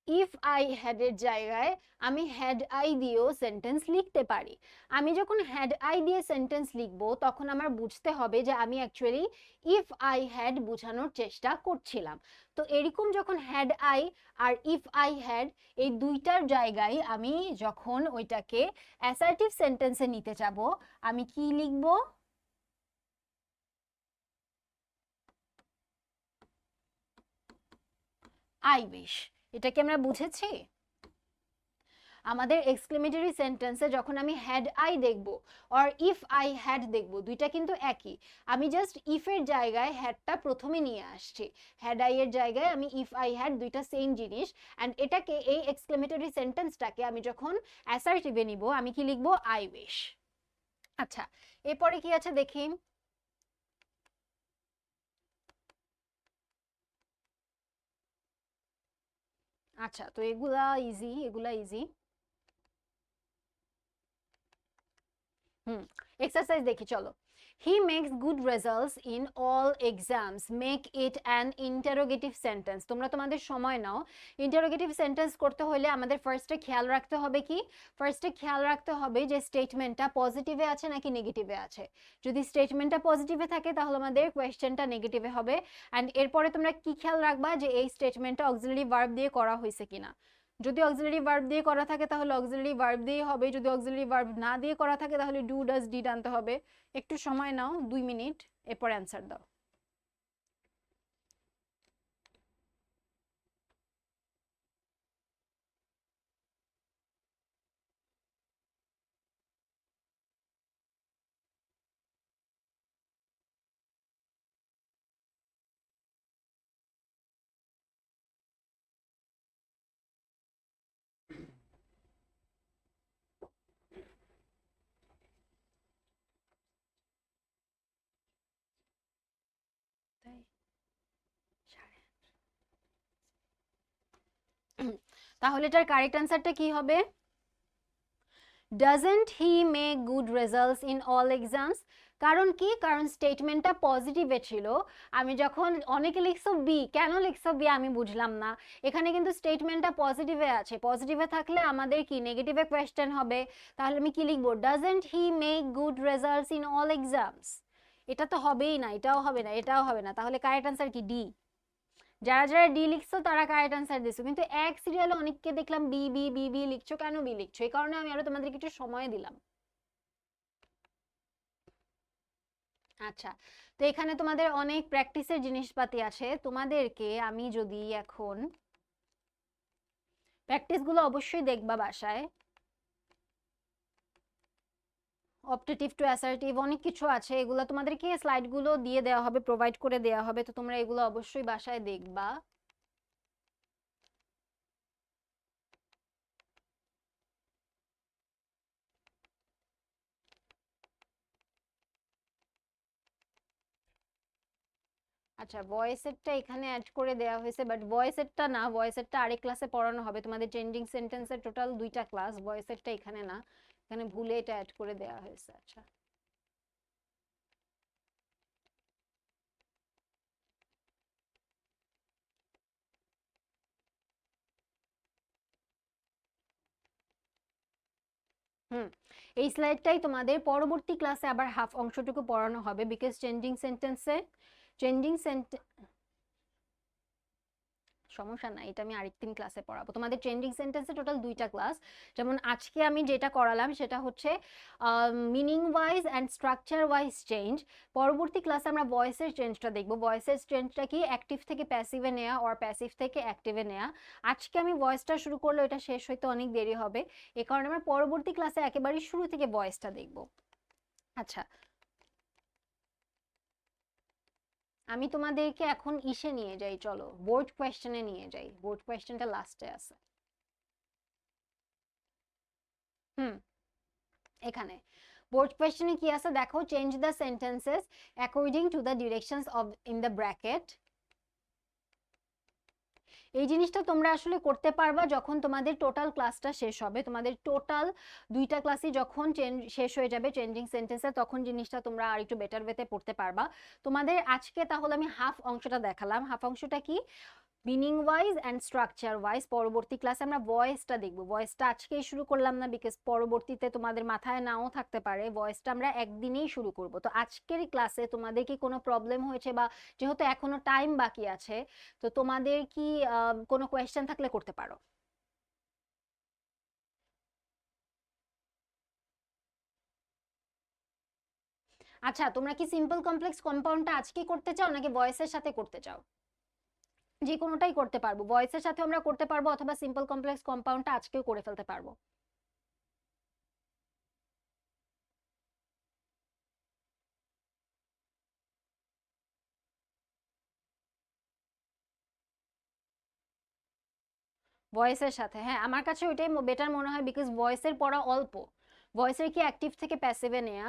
ইফ আই হ্যাড এর জায়গায় আমি হ্যাড আই দিয়েও সেন্টেন্স লিখতে পারি। আমি যখন হ্যাড আই দিয়ে সেন্টেন্স লিখবো তখন আমার বুঝতে হবে যে আমি অ্যাকচুয়ালি ইফ আই হ্যাড বোঝানোর চেষ্টা করছিলাম। তো এরকম যখন হ্যাড আই আর ইফ আই হ্যাড, এই দুইটার জায়গায় আমি যখন ওইটাকে অ্যাসার্টিভ সেন্টেন্সে নিতে যাব, আমি কি লিখবো, আই উইশ। এটা কি আমরা বুঝেছি? আমাদের এক্সক্লেমেটরি সেন্টেন্সে যখন আমি হ্যাড আই দেখব অর ইফ আই হ্যাড দেখব, দুইটা কিন্তু একই। আমি জাস্ট ইফের জায়গায় হ্যাডটা প্রথমে নিয়ে আসছি, হ্যাড আই এর জায়গায় আমি ইফ আই হ্যাড, দুইটা সেম জিনিস। অ্যান্ড এটাকে, এই এক্সক্লেমেটরি সেন্টেন্সটাকে আমি যখন অ্যাসার্টিভে নিব আমি কি লিখবো, আই উইশ। আচ্ছা, এরপরে কি আছে দেখি। আচ্ছা, তো এগুলা ইজি, এগুলা ইজি। এক্সারসাইজ দেখি চলো। He makes good results in all exams, make it an interrogative sentence. তোমরা তোমাদের সময় নাও। ইন্টারোগেটিভ সেন্টেন্স করতে হলে আমাদের ফার্স্টে খেয়াল রাখতে হবে কি, ফার্স্টে খেয়াল রাখতে হবে যে স্টেটমেন্টটা পজিটিভে আছে নাকি নেগেটিভে আছে। যদি স্টেটমেন্টটা পজিটিভে থাকে তাহলে আমাদের কোয়েশ্চেনটা নেগেটিভে হবে। অ্যান্ড এরপরে তোমরা কি খেয়াল রাখবা, যে এই স্টেটমেন্টটা অক্সিলারি ভার্ব দিয়ে করা হয়েছে কিনা। যদি অক্সিলারি ভার্ব দিয়ে করা থাকে তাহলে অক্সিলারি ভার্ব দিয়ে হবে, যদি অক্সিলারি ভার্ব না দিয়ে করা থাকে তাহলে ডু ডাজ ডিড আনতে হবে। একটু সময় নাও, 2 মিনিট, এরপর অ্যান্সার দাও। তাহলে এটার কারেক্ট অ্যান্সারটা কি হবে, doesn't he make good results in all exams. কারণ কি, কারণ স্টেটমেন্টটা পজিটিভে ছিল। আমি যখন, অনেকে লিখছো বি, কেন লিখছো বি আমি বুঝলাম না। এখানে কিন্তু স্টেটমেন্টটা পজিটিভে আছে, পজিটিভে থাকলে আমাদের কি নেগেটিভে কোয়েশ্চেন হবে। তাহলে আমি কি লিখবো, doesn't he make good results in all exams. এটা তো হবেই না, এটাও হবে না, এটাও হবে না, তাহলে কারেক্ট অ্যান্সার কি, ডি। যারা যারা ডি লিখছো তারা কারেক্ট আনসার দিছো, কিন্তু এক সিরিয়ালে অনেককে দেখলাম বি বি বি বি লিখছো। কেন বি লিখছো? এই কারণে আমি আরো তোমাদেরকে একটু সময় দিলাম। আচ্ছা, তো এখানে তোমাদের অনেক প্র্যাকটিসের জিনিসপাতি আছে। তোমাদেরকে আমি যদি এখন প্র্যাকটিসগুলো অবশ্যই দেখবা বাসায়, অপটেটিভ টু অ্যাসার্টিভ অনেক কিছু আছে, এগুলো তোমাদেরকে স্লাইডগুলো দিয়ে দেওয়া হবে, প্রোভাইড করে দেওয়া হবে, তো তোমরা এগুলো অবশ্যই বাসায় দেখবা। আচ্ছা, ভয়েসেরটা এখানে অ্যাড করে দেওয়া হয়েছে, বাট ভয়েসেরটা না, ভয়েসেরটা আরেক ক্লাসে পড়ানো হবে। তোমাদের চেঞ্জিং সেন্টেন্সের টোটাল 2টা ক্লাস, ভয়েসেরটা এখানে না, এখানে ভুলে এটা অ্যাড করে দেওয়া হয়েছে। আচ্ছা, হুম, এই স্লাইডটাই তোমাদের পরবর্তী ক্লাসে আবার হাফ অংশটুকু পড়ানো হবে, বিকজ চেঞ্জিং সেন্টেন্স সমস্যা নাই, এটা আমি আরেকদিন ক্লাসে পড়াবো। তোমাদের ট্রেন্ডিং সেন্টেন্সে টোটাল 2টা ক্লাস। যেমন আজকে আমি যেটা করালাম সেটা হচ্ছে meaning wise and structure wise change. পরবর্তী ক্লাসে আমরা ভয়েসের চেঞ্জটা দেখবো, ভয়েসের চেঞ্জটা কি অ্যাক্টিভ থেকে প্যাসিভে নেওয়া অর প্যাসিভ থেকে অ্যাক্টিভে নেওয়া। আজকে আমি ভয়েসটা শুরু করলে এটা শেষ হইতে অনেক দেরি হবে, এ কারণে আমরা পরবর্তী ক্লাসে একেবারে শুরু থেকে ভয়েসটা দেখবো। আচ্ছা, আমি তোমাদেরকে এখন ইসে নিয়ে যাই, চলো বোর্ড কোয়েশ্চেনে নিয়ে যাই। বোর্ড কোয়েশ্চেনটা লাস্টে আছে। হুম, এখানে বোর্ড কোয়েশ্চেনে কি আছে দেখো, change the sentences according to the directions of in the bracket. এই জিনিসটা তোমরা আসলে করতে পারবা যখন তোমাদের টোটাল ক্লাসটা শেষ হবে। তোমাদের টোটাল 2টা ক্লাসই যখন শেষ হয়ে যাবে চেঞ্জিং সেন্টেন্সে, তখন জিনিসটা তোমরা আর একটু বেটার ওয়েতে পড়তে পারবা। তোমাদের আজকে তাহলে আমি হাফ অংশটা দেখালাম। হাফ অংশটা কি, meaning wise and structure wise. পরবর্তী ক্লাসে আমরা ভয়েসটা দেখবো। ভয়েসটা আজকেই শুরু করলাম না, বিকজ পরবর্তীতে তোমাদের মাথায় নাও থাকতে পারে। ভয়েসটা আমরা একদিনেই শুরু করব। তো আজকের ক্লাসে তোমাদের কি কোনো প্রবলেম হয়েছে, বা যেহেতু এখনো টাইম বাকি আছে, তো তোমাদের কি কোনো কোয়েশ্চেন থাকলে করতে পারো। আচ্ছা, তোমরা কি সিম্পল কমপ্লেক্স কম্পাউন্ডটা আজকে করতে চাও নাকি ভয়েসের সাথে করতে চাও? যে কোনোটাই করতে পারবো, ভয়েসের সাথে আমরা করতে পারবো, অথবা সিম্পল কমপ্লেক্স কম্পাউন্ডটা আজকেও করে ফেলতে পারবো। ভয়েসের সাথে, হ্যাঁ, আমার কাছে ওইটাই বেটার মনে হয়, বিকজ ভয়েসের পড়া অল্প। ভয়েসের কি অ্যাক্টিভ থেকে প্যাসিভে নেয়া,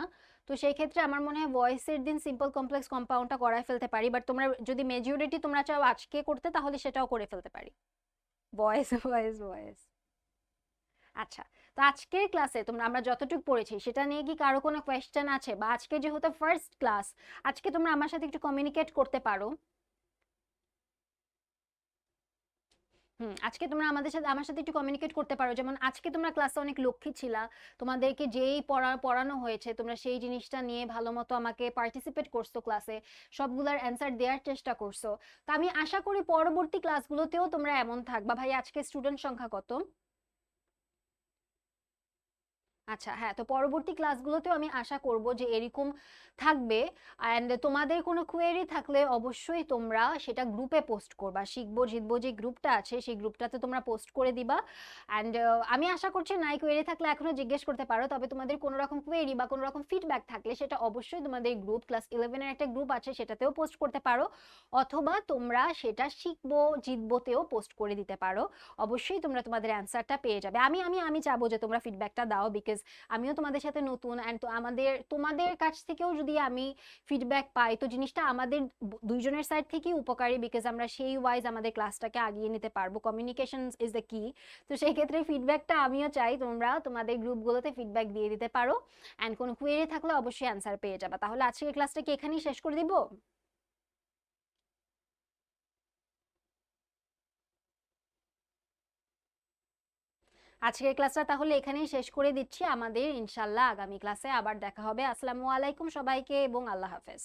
তো সেই ক্ষেত্রে আমার মনে হয় ভয়েসের দিন সিম্পল কমপ্লেক্স কম্পাউন্ডটা করায় ফেলতে পারি। বাট তোমরা যদি মেজরিটি তোমরা চাও আজকে করতে, তাহলে সেটাও করে ফেলতে পারি। Voice voice voice. আচ্ছা, তো আজকের ক্লাসে তোমরা আমরা যতটুকু পড়েছি সেটা নিয়ে কি কারো কোনো কোয়েশ্চেন আছে? বা আজকে যেহেতু ফার্স্ট ক্লাস, আজকে তোমরা আমার সাথে একটু কমিউনিকেট করতে পারো। আজকে তোমরা আমার সাথে একটু কমিউনিকেট করতে পারো। যেমন আজকে তোমরা ক্লাসে অনেক লক্ষ্মী ছিলা, তোমাদেরকে যেই পড়ানো হয়েছে তোমরা সেই জিনিসটা নিয়ে ভালো মতো আমাকে পার্টিসিপেট করছো ক্লাসে, সবগুলার অ্যান্সার দেওয়ার চেষ্টা করছো। তো আমি আশা করি পরবর্তী ক্লাসগুলোতেও তোমরা এমন থাকবা। ভাই, আজকে স্টুডেন্ট সংখ্যা কত? আচ্ছা, হ্যাঁ, তো পরবর্তী ক্লাসগুলোতেও আমি আশা করব যে এরকম থাকবে। অ্যান্ড তোমাদের কোনো কোয়েরি থাকলে অবশ্যই তোমরা সেটা গ্রুপে পোস্ট করবা। শিখবো জিতবো যে গ্রুপটা আছে সেই গ্রুপটাতে তোমরা পোস্ট করে দিবা। অ্যান্ড আমি আশা করছি নাই কোয়েরি থাকলে এখনো জিজ্ঞেস করতে পারো। তবে তোমাদের কোনো রকম কোয়েরি বা কোনো রকম ফিডব্যাক থাকলে সেটা অবশ্যই তোমাদের গ্রুপ ক্লাস 11-এর একটা গ্রুপ আছে সেটাতেও পোস্ট করতে পারো, অথবা তোমরা সেটা শিখবো জিতবোতেও পোস্ট করে দিতে পারো। অবশ্যই তোমরা তোমাদের অ্যান্সারটা পেয়ে যাবে। আমি আমি আমি চাবো যে তোমরা ফিডব্যাকটা দাও, বিকজ আমিও তোমাদের সাথে নতুন। অ্যান্ড তো তোমাদের কাছ থেকেও যদি আমি ফিডব্যাক পাই, তো জিনিসটা আমাদের দুইজনের সাইড থেকেই উপকারী, বিকজ আমরা সেই ওয়াইজ আমাদের ক্লাসটাকে আগিয়ে নিতে পারবো। কমিউনিকেশন ইজ দ্য কি। তো সেই ক্ষেত্রে ফিডব্যাকটা আমিও চাই, তোমরা তোমাদের গ্রুপগুলোতে ফিডব্যাক দিয়ে দিতে পারো। অ্যান্ড কোনো কুয়েরি থাকলে অবশ্যই অ্যান্সার পেয়ে যাবে। তাহলে আজকের ক্লাসটা কি এখানেই শেষ করে দিব? আজকের ক্লাসটা তাহলে এখানেই শেষ করে দিচ্ছি। আমাদের ইনশাল্লাহ আগামী ক্লাসে আবার দেখা হবে। আসসালামু আলাইকুম সবাইকে এবং আল্লাহ হাফেজ।